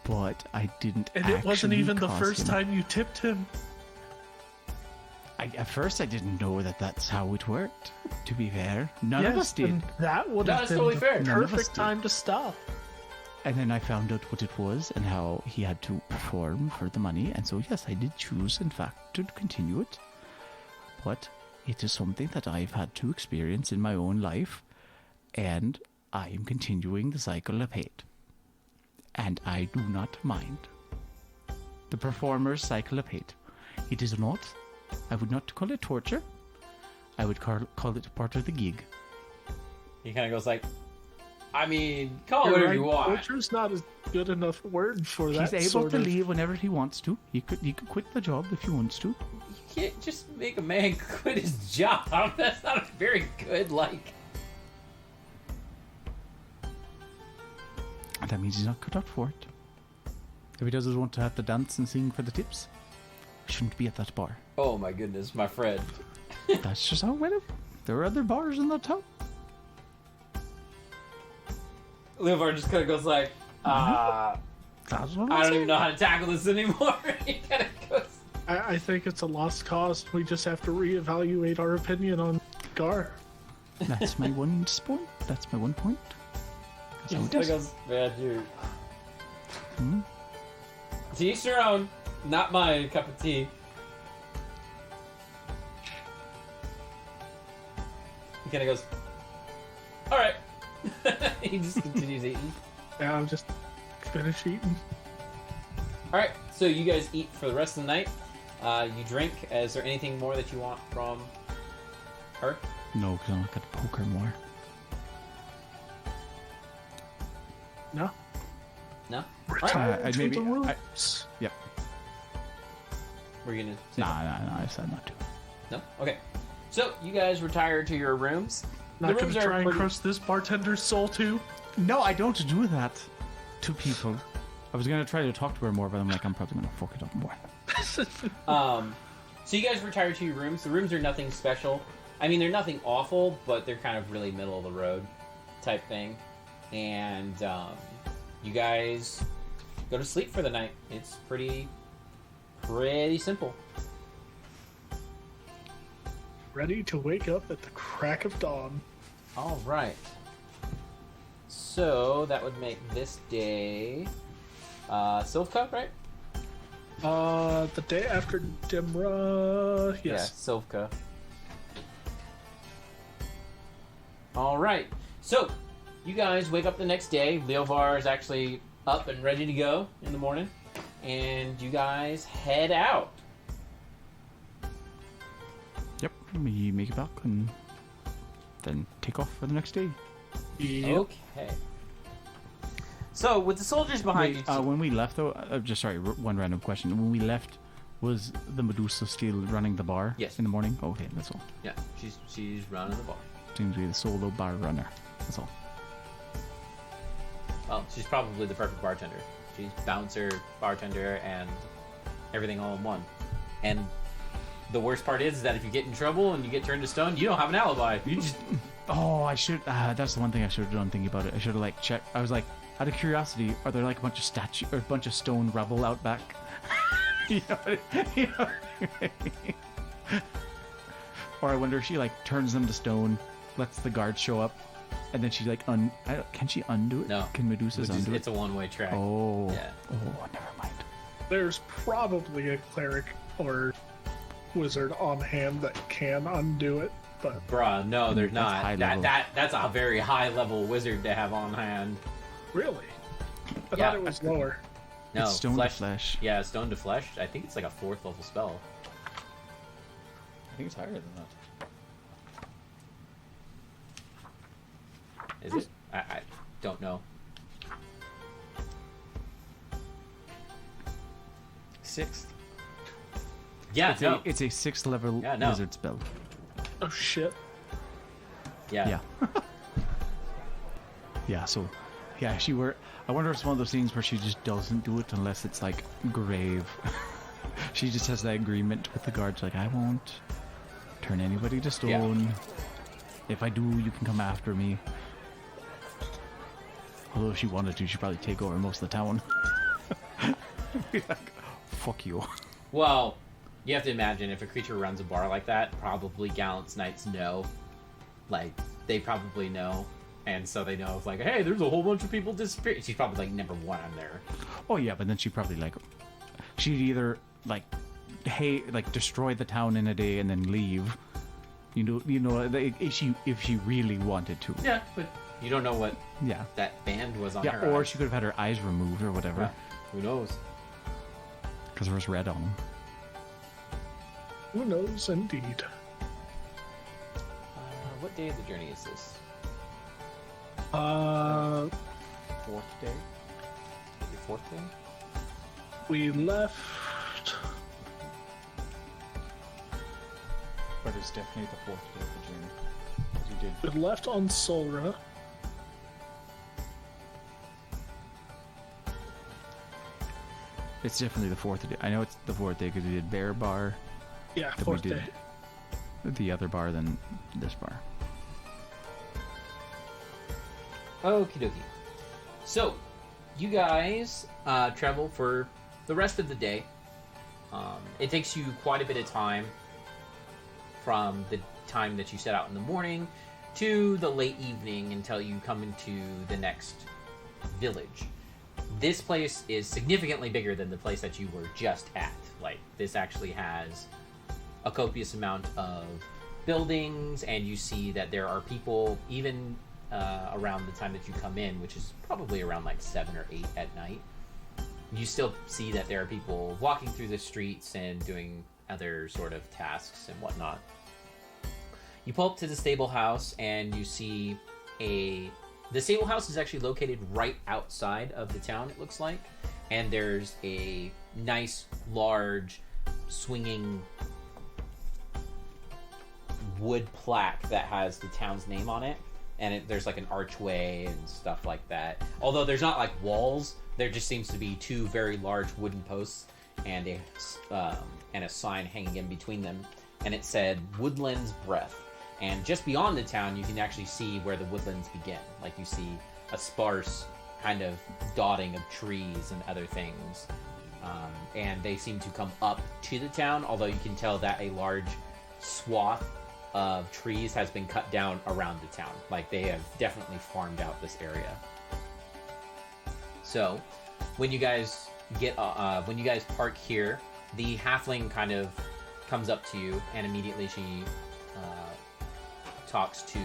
but I didn't. And it wasn't actually even the cause first him. time you tipped him. At first, I didn't know that that's how it worked. To be fair, none of us did. and that would No, have that's been totally the fair. None of us perfect did. time to stop. And then I found out what it was and how he had to perform for the money. And so, yes, I did choose, in fact, to continue it. But it is something that I've had to experience in my own life. And I am continuing the cycle of hate. And I do not mind. The performer's cycle of hate. It is not, I would not call it torture. I would call it part of the gig. He kind of goes like, I mean, call it You're whatever right, you want. Torture's not a good enough word for that. He's able sort to of... leave whenever he wants to. He could quit the job if he wants to. You can't just make a man quit his job. That's not a very good, like... And that means he's not cut out for it. If he doesn't want to have to dance and sing for the tips, he shouldn't be at that bar. Oh my goodness, my friend. That's just how it went. There are other bars in the town. Leovar just kind of goes like, That's what I I'm don't even saying. know how to tackle this anymore. He kind of goes, I think it's a lost cause. We just have to reevaluate our opinion on Gar. That's my one point. That's my one point. That's how he it kind of is. goes, man, dude. Hmm? To each their own, not my cup of tea. He kind of goes, all right. He just continues eating. Yeah, I'm just finish eating. All right, so you guys eat for the rest of the night. You drink. Is there anything more that you want from her? No, because I'm not going to poke her more. No. No? Retire I- to maybe- the I- roots. Yep. We're gonna say Nah, I said not to. no. Okay. So you guys retire to your rooms. Not the gonna rooms are try and pretty- crush this bartender's soul too. No, I don't do that to people. I was going to try to talk to her more, but I'm like, I'm probably going to fuck it up more. So you guys retire to your rooms. The rooms are nothing special. I mean, they're nothing awful, but they're kind of really middle of the road type thing. And you guys go to sleep for the night. It's pretty simple. Ready to wake up at the crack of dawn. All right. So that would make this day Silvka, right? The day after Dimra. Yes. Yeah, Silvka. All right. So you guys wake up the next day. Leovar is actually up and ready to go in the morning, and you guys head out. Yep, we make it back and then take off for the next day. Yep. Okay. So with the soldiers behind Wait, you, when we left, though, just sorry, one random question. When we left, was the Medusa still running the bar? Yes. In the morning? Oh, okay, that's all. yeah, she's running the bar. Seems to be the solo bar runner. That's all. Well, she's probably the perfect bartender. She's bouncer, bartender, and everything all in one. And the worst part is that if you get in trouble and you get turned to stone, you don't have an alibi. You just Oh, I should. That's the one thing I should have done thinking about it. I should have like checked. I was like, out of curiosity, are there like a bunch of statue or a bunch of stone rubble out back? you know. Or I wonder if she like turns them to stone, lets the guards show up, and then she like can she undo it? No. Can Medusa's undo it? it's a one-way track. Oh. Yeah. Oh, never mind. There's probably a cleric or wizard on hand that can undo it, but Bruh, no, there's That's not. high That level. that's a very high level wizard to have on hand. really? I Yeah. thought it was lower. No, It's stone to flesh. Yeah, stone to flesh. I think it's like a 4th level spell. I think it's higher than that. Is it? I don't know. 6th. Yeah, It's, no. it's a 6th level Yeah, no. wizard spell. Oh shit. Yeah. Yeah. Yeah, so, yeah, I wonder if it's one of those things where she just doesn't do it unless it's, like, grave. She just has that agreement with the guards, like, I won't turn anybody to stone. If I do, you can come after me. Although if she wanted to, she'd probably take over most of the town. Be like, fuck you. Well, you have to imagine if a creature runs a bar like that, probably Gallant's Knights know. Like, they probably know. And so they know, if like, hey, there's a whole bunch of people disappearing. She's probably like, number one, I'm there. Oh, yeah, but then she'd probably, like, she'd either, like, hey, like, destroy the town in a day and then leave. You know, like, if she really wanted to. Yeah, but you don't know what Yeah. that band was on Yeah, her or eyes. she could have had her eyes removed or whatever. Yeah, who knows? Because there was red on them. Who knows, indeed. What day of the journey is this? 4th day? Maybe 4th day? We left. But it's definitely the 4th day of the journey. You did. We left on Solra. It's definitely the 4th day. I know it's the 4th day because we did Bear Bar. Yeah, Then we 4th did day. the other bar, then this bar. Okie dokie. So, you guys travel for the rest of the day. It takes you quite a bit of time from the time that you set out in the morning to the late evening until you come into the next village. This place is significantly bigger than the place that you were just at. Like, this actually has a copious amount of buildings, and you see that there are people even around the time that you come in, which is probably around like 7 or 8 at night. You still see that there are people walking through the streets and doing other sort of tasks and whatnot. You pull up to the stable house and you see the stable house is actually located right outside of the town, it looks like. And there's a nice, large, swinging wood plaque that has the town's name on it. And there's like an archway and stuff like that. Although there's not like walls, there just seems to be 2 very large wooden posts and a sign hanging in between them. And it said Woodlands Breath. And just beyond the town, you can actually see where the woodlands begin. Like, you see a sparse kind of dotting of trees and other things. And they seem to come up to the town, although you can tell that a large swath of trees has been cut down around the town. Like, they have definitely farmed out this area. So, when you guys park here, the halfling kind of comes up to you, and immediately she talks to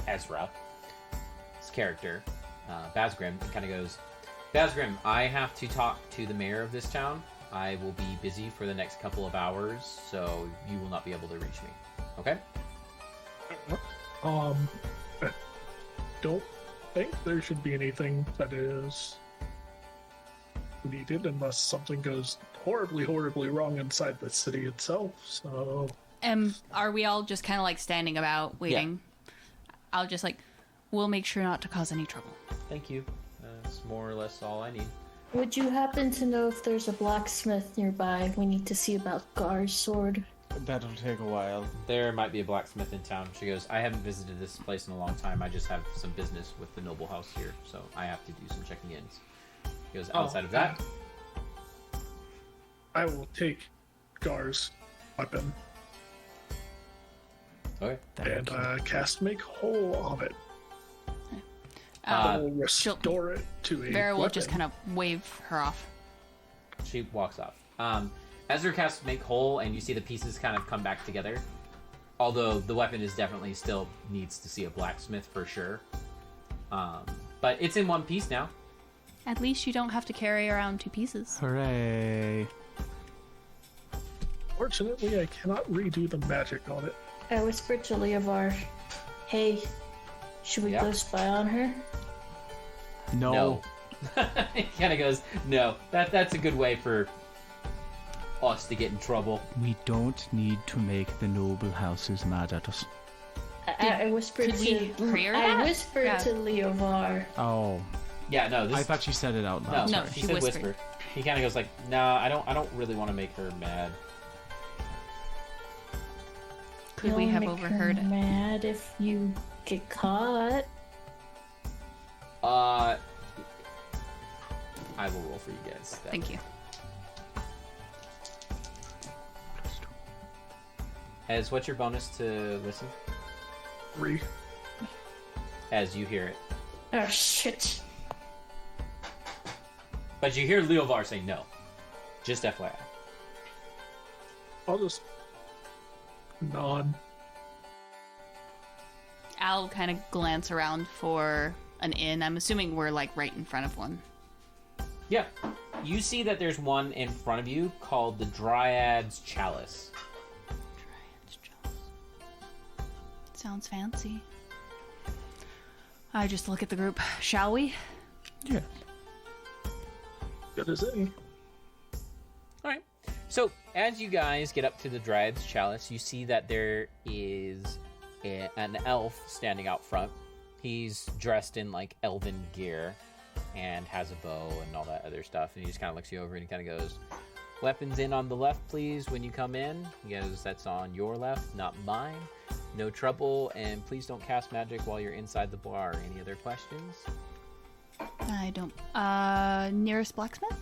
Ezra, his character, Basgrim, and kind of goes, Basgrim, I have to talk to the mayor of this town. I will be busy for the next couple of hours, so you will not be able to reach me. Okay? Don't think there should be anything that is needed unless something goes horribly, horribly wrong inside the city itself. So, Are we all just kind of like standing about waiting? I'll just like, we'll make sure not to cause any trouble. Thank you. That's more or less all I need. Would you happen to know if there's a blacksmith nearby? We need to see about Gar's sword. That'll take a while. There might be a blacksmith in town. She goes, I haven't visited this place in a long time. I just have some business with the noble house here, so I have to do some checking ins. He goes, outside of that, I will take Gar's weapon okay. and cast Make Whole on it. Uh, I will restore it to a Vera will weapon. just kind of wave her off. She walks off. Ezra casts Make Whole, and you see the pieces kind of come back together. Although the weapon is definitely still needs to see a blacksmith for sure. But it's in one piece now. At least you don't have to carry around 2 pieces. Hooray. Fortunately, I cannot redo the magic on it. I whispered to Leovar, hey, should we Yeah. go spy on her? No. He kind of goes, no. That's a good way for us to get in trouble. We don't need to make the noble houses mad at us. I whispered could we to hear I that? whispered Yeah. to Leovar. Oh. Yeah, no. This I thought she said it out no. loud. No, she she said whispered. whisper. He kind of goes like, nah. I don't really want to make her mad. Could we You'll have make overheard her it? mad if you get caught. I will roll for you guys. Thank you. As what's your bonus to listen? 3. As you hear it. Oh shit. But you hear Leovar say no. Just FYI. I'll just nod. I'll kind of glance around for an inn. I'm assuming we're like right in front of one. Yeah. You see that there's one in front of you called the Dryad's Chalice. Sounds fancy. I just look at the group. Shall we? Yeah. Good as any. All right. So as you guys get up to the Dryad's Chalice, you see that there is an elf standing out front. He's dressed in like elven gear and has a bow and all that other stuff. And he just kind of looks you over and he kind of goes, "Weapons in on the left, please, when you come in." He goes, "That's on your left, not mine. No trouble, and please don't cast magic while you're inside the bar." Any other questions? I don't. Nearest blacksmith?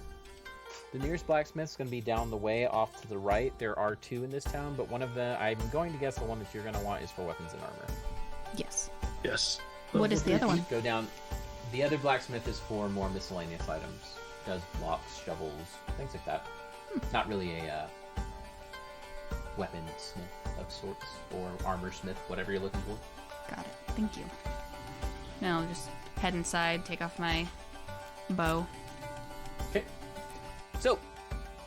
The nearest blacksmith's going to be down the way off to the right. There are 2 in this town, but one of them, I'm going to guess the one that you're going to want is for weapons and armor. Yes. Yes. What is the other one? Go down. The other blacksmith is for more miscellaneous items. Does blocks, shovels, things like that. Not really a weaponsmith of sorts, or armor smith, whatever you're looking for. Got it. Thank you. Now I'll just head inside, take off my bow. Okay. So,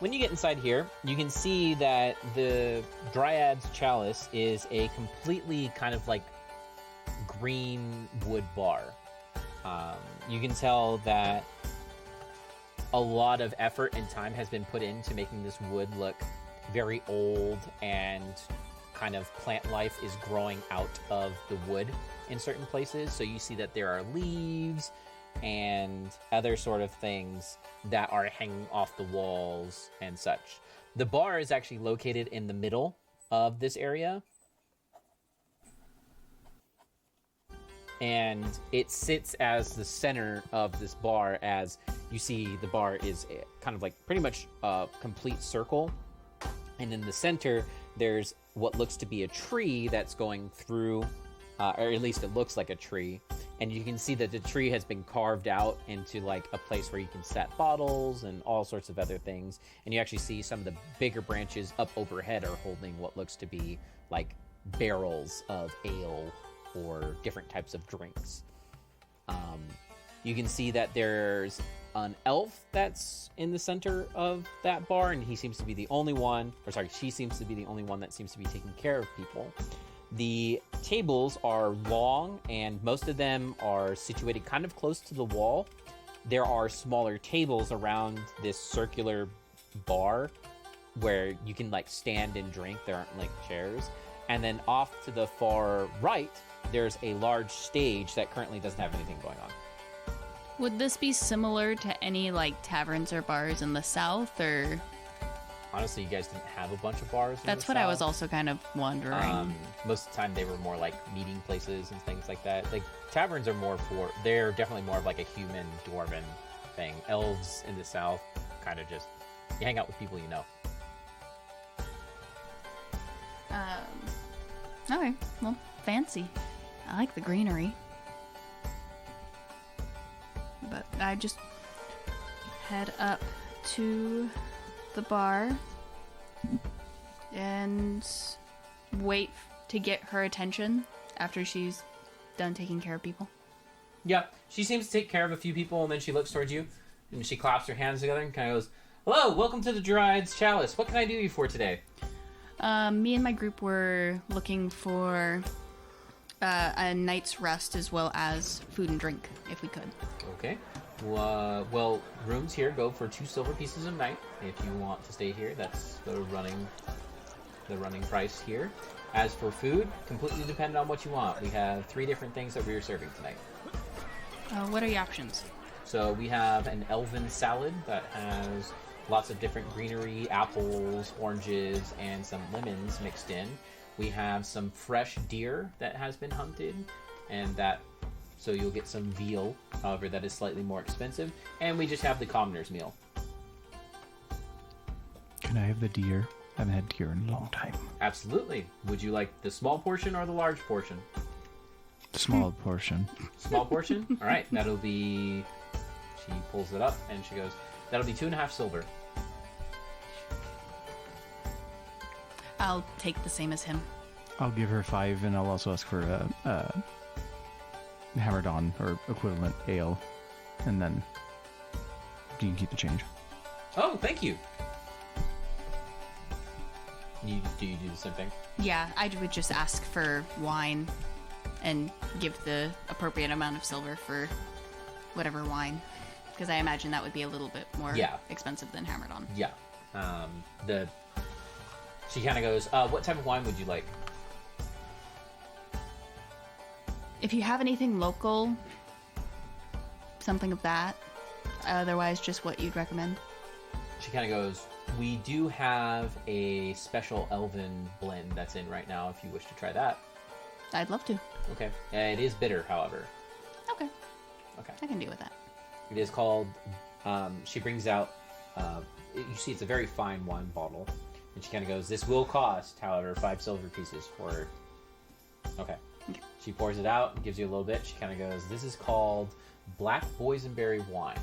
when you get inside here, you can see that the Dryad's Chalice is a completely kind of like green wood bar. You can tell that a lot of effort and time has been put into making this wood look very old, and kind of plant life is growing out of the wood in certain places. So you see that there are leaves and other sort of things that are hanging off the walls and such. The bar is actually located in the middle of this area, and it sits as the center of this bar. As you see, the bar is kind of like pretty much a complete circle, and in the center there's what looks to be a tree that's going through, or at least it looks like a tree, and you can see that the tree has been carved out into like a place where you can set bottles and all sorts of other things. And you actually see some of the bigger branches up overhead are holding what looks to be like barrels of ale or different types of drinks. You can see that there's an elf that's in the center of that bar, and he seems to be the only one, or sorry, she seems to be the only one that seems to be taking care of people. The tables are long, and most of them are situated kind of close to the wall. There are smaller tables around this circular bar where you can like stand and drink. There aren't like chairs. And then off to the far right, there's a large stage that currently doesn't have anything going on. Would this be similar to any like taverns or bars in the south, or? Honestly, you guys didn't have a bunch of bars. That's what I was also kind of wondering. Most of the time, they were more like meeting places and things like that. Like taverns are more for, they're definitely more of like a human dwarven thing. Elves in the south, kind of just you hang out with people you know. Okay, well, fancy. I like the greenery. But I just head up to the bar and wait to get her attention after she's done taking care of people. Yeah, she seems to take care of a few people, and then she looks towards you, and she claps her hands together and kind of goes, "Hello, welcome to the Dryad's Chalice. What can I do you for today?" Me and my group were looking for a night's rest as well as food and drink, if we could. Okay. Well, rooms here go for 2 silver pieces a night. If you want to stay here, that's the running price here. As for food, completely dependent on what you want. We have 3 different things that we are serving tonight. What are your options? So we have an elven salad that has lots of different greenery, apples, oranges, and some lemons mixed in. We have some fresh deer that has been hunted, and so you'll get some veal, however that is slightly more expensive. And we just have the commoner's meal. Can I have the deer? I haven't had deer in a long time. Absolutely. Would you like the small portion or the large portion? Small portion. Small portion? All right, that'll be... She pulls it up and she goes, that'll be 2.5 silver. I'll take the same as him. I'll give her 5, and I'll also ask for a hammered on or equivalent ale, and then you can keep the change. Oh, thank you. Do you do the same thing? Yeah, I would just ask for wine and give the appropriate amount of silver for whatever wine. Because I imagine that would be a little bit more expensive than hammered on. Yeah. She kind of goes, what type of wine would you like? If you have anything local, something of that. Otherwise, just what you'd recommend. She kind of goes, we do have a special elven blend that's in right now if you wish to try that. I'd love to. Okay. It is bitter, however. Okay. Okay. I can deal with that. It is called, she brings out, you see it's a very fine wine bottle. And she kind of goes, this will cost, however, 5 silver pieces for... Okay. She pours it out and gives you a little bit. She kind of goes, this is called Black Boysenberry Wine.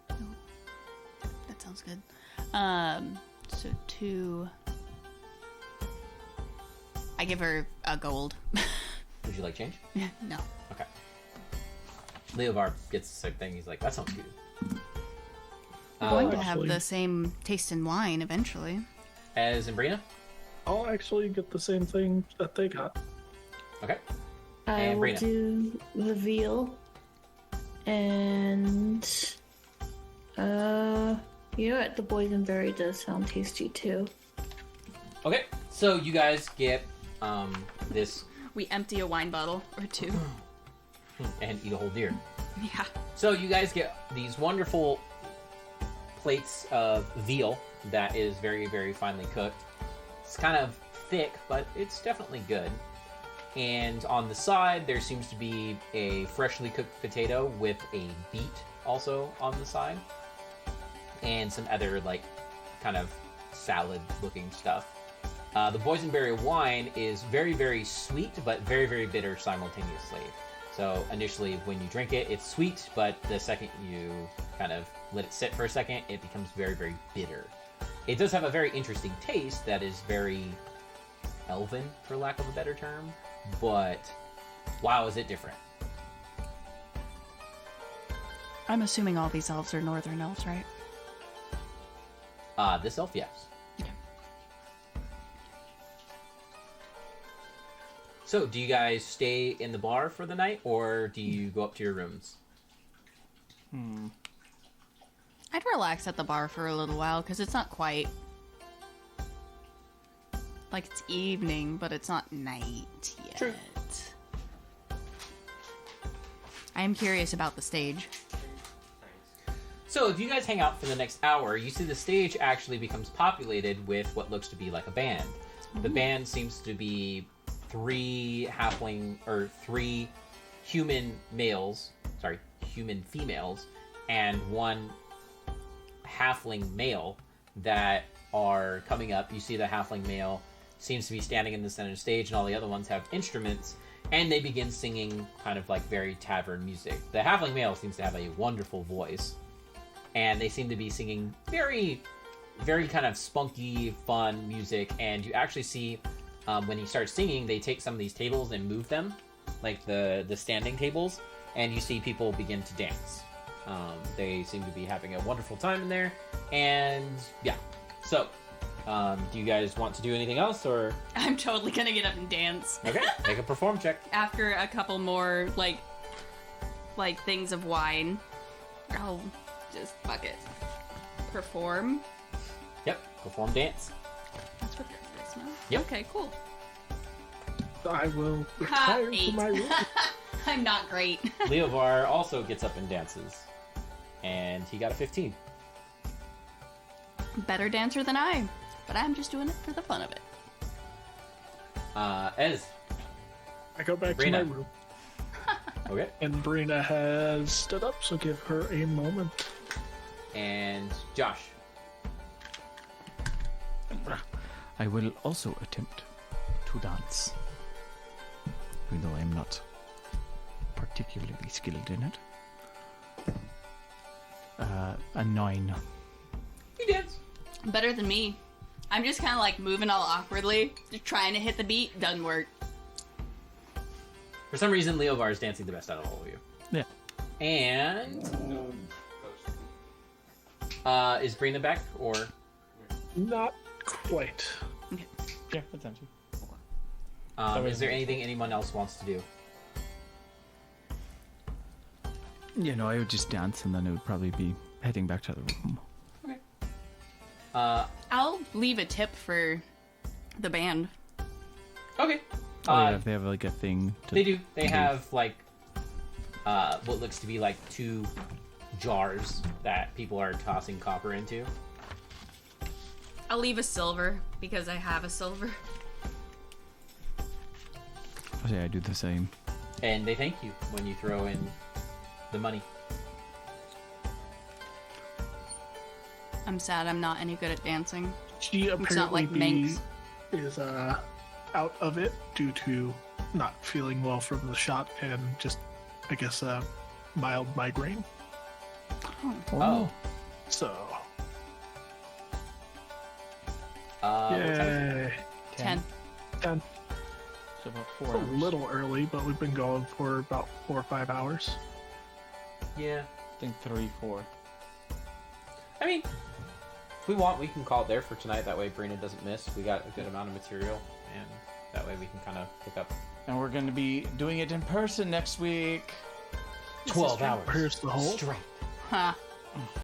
That sounds good. So 2... I give her a gold. Would you like change? No. Okay. Leovar gets the same thing. He's like, that sounds good. We're going to actually- have the same taste in wine eventually. As Imbrina? I'll actually get the same thing that they got. Okay. I And will Brina. do the veal. And you know what? The boysenberry does sound tasty too. Okay. So you guys get this We empty a wine bottle or 2. and eat a whole deer. Yeah. So you guys get these wonderful plates of veal that is very, very finely cooked. It's kind of thick, but it's definitely good. And on the side, there seems to be a freshly cooked potato with a beet also on the side. And some other, like, kind of salad-looking stuff. The boysenberry wine is very, very sweet, but very, very bitter simultaneously. So initially, when you drink it, it's sweet, but the second you kind of let it sit for a second, it becomes very, very bitter. It does have a very interesting taste that is very elven, for lack of a better term, but wow, is it different. I'm assuming all these elves are northern elves, right? This elf, yes. So, do you guys stay in the bar for the night, or do you go up to your rooms? I'd relax at the bar for a little while because it's not quite like it's evening, but it's not night yet. True. I am curious about the stage. So, if you guys hang out for the next hour, you see the stage actually becomes populated with what looks to be like a band. The band seems to be three human females, and one halfling male that are coming up. You see the halfling male seems to be standing in the center stage, and all the other ones have instruments, and they begin singing kind of like very tavern music. The halfling male seems to have a wonderful voice, and they seem to be singing very, very kind of spunky, fun music. And you actually see when he starts singing, they take some of these tables and move them, like the standing tables, and you see people begin to dance. They seem to be having a wonderful time in there, and yeah. So, do you guys want to do anything else, or? I'm totally gonna get up and dance. Okay, make a perform check. After a couple more, like things of wine, I'll just fuck it. Perform. Yep, perform dance. That's what that is now. Yep. Okay, cool. I will retire Ha, from my room. I'm not great. Leovar also gets up and dances, and he got a 15. Better dancer than I, but I'm just doing it for the fun of it. Ez. I go back Brina. to my room. Okay. And Brina has stood up, so give her a moment. And Josh. I will also attempt to dance, even though I am not particularly skilled in it. A 9. You dance. Better than me. I'm just kind of like moving all awkwardly, just trying to hit the beat. Doesn't work. For some reason, Leovar is dancing the best out of all of you. Yeah. And is Brina back, or? Not quite. Yeah, that's empty. Is there anything anyone else wants to do? You know, I would just dance, and then it would probably be heading back to the room. I'll leave a tip for the band. Okay. Oh, yeah, if they have like a thing. They do. They have like what looks to be like 2 jars that people are tossing copper into. I'll leave a silver because I have a silver. Yeah, I do the same. And they thank you when you throw in the money. I'm sad I'm not any good at dancing. She It's not like apparently Manx. is out of it due to not feeling well from the shot and just, I guess, mild migraine. Oh. So, What time is it? yay. 10. 10. So about It's 4 a hours. little early, but we've been going for about 4 or 5 hours. Yeah. I think 3, 4. I mean, if we want, we can call it there for tonight. That way Brina doesn't miss. We got a good amount of material, and that way we can kind of pick up. And we're going to be doing it in person next week. 12 hours. Here's the hole. Straight. Huh.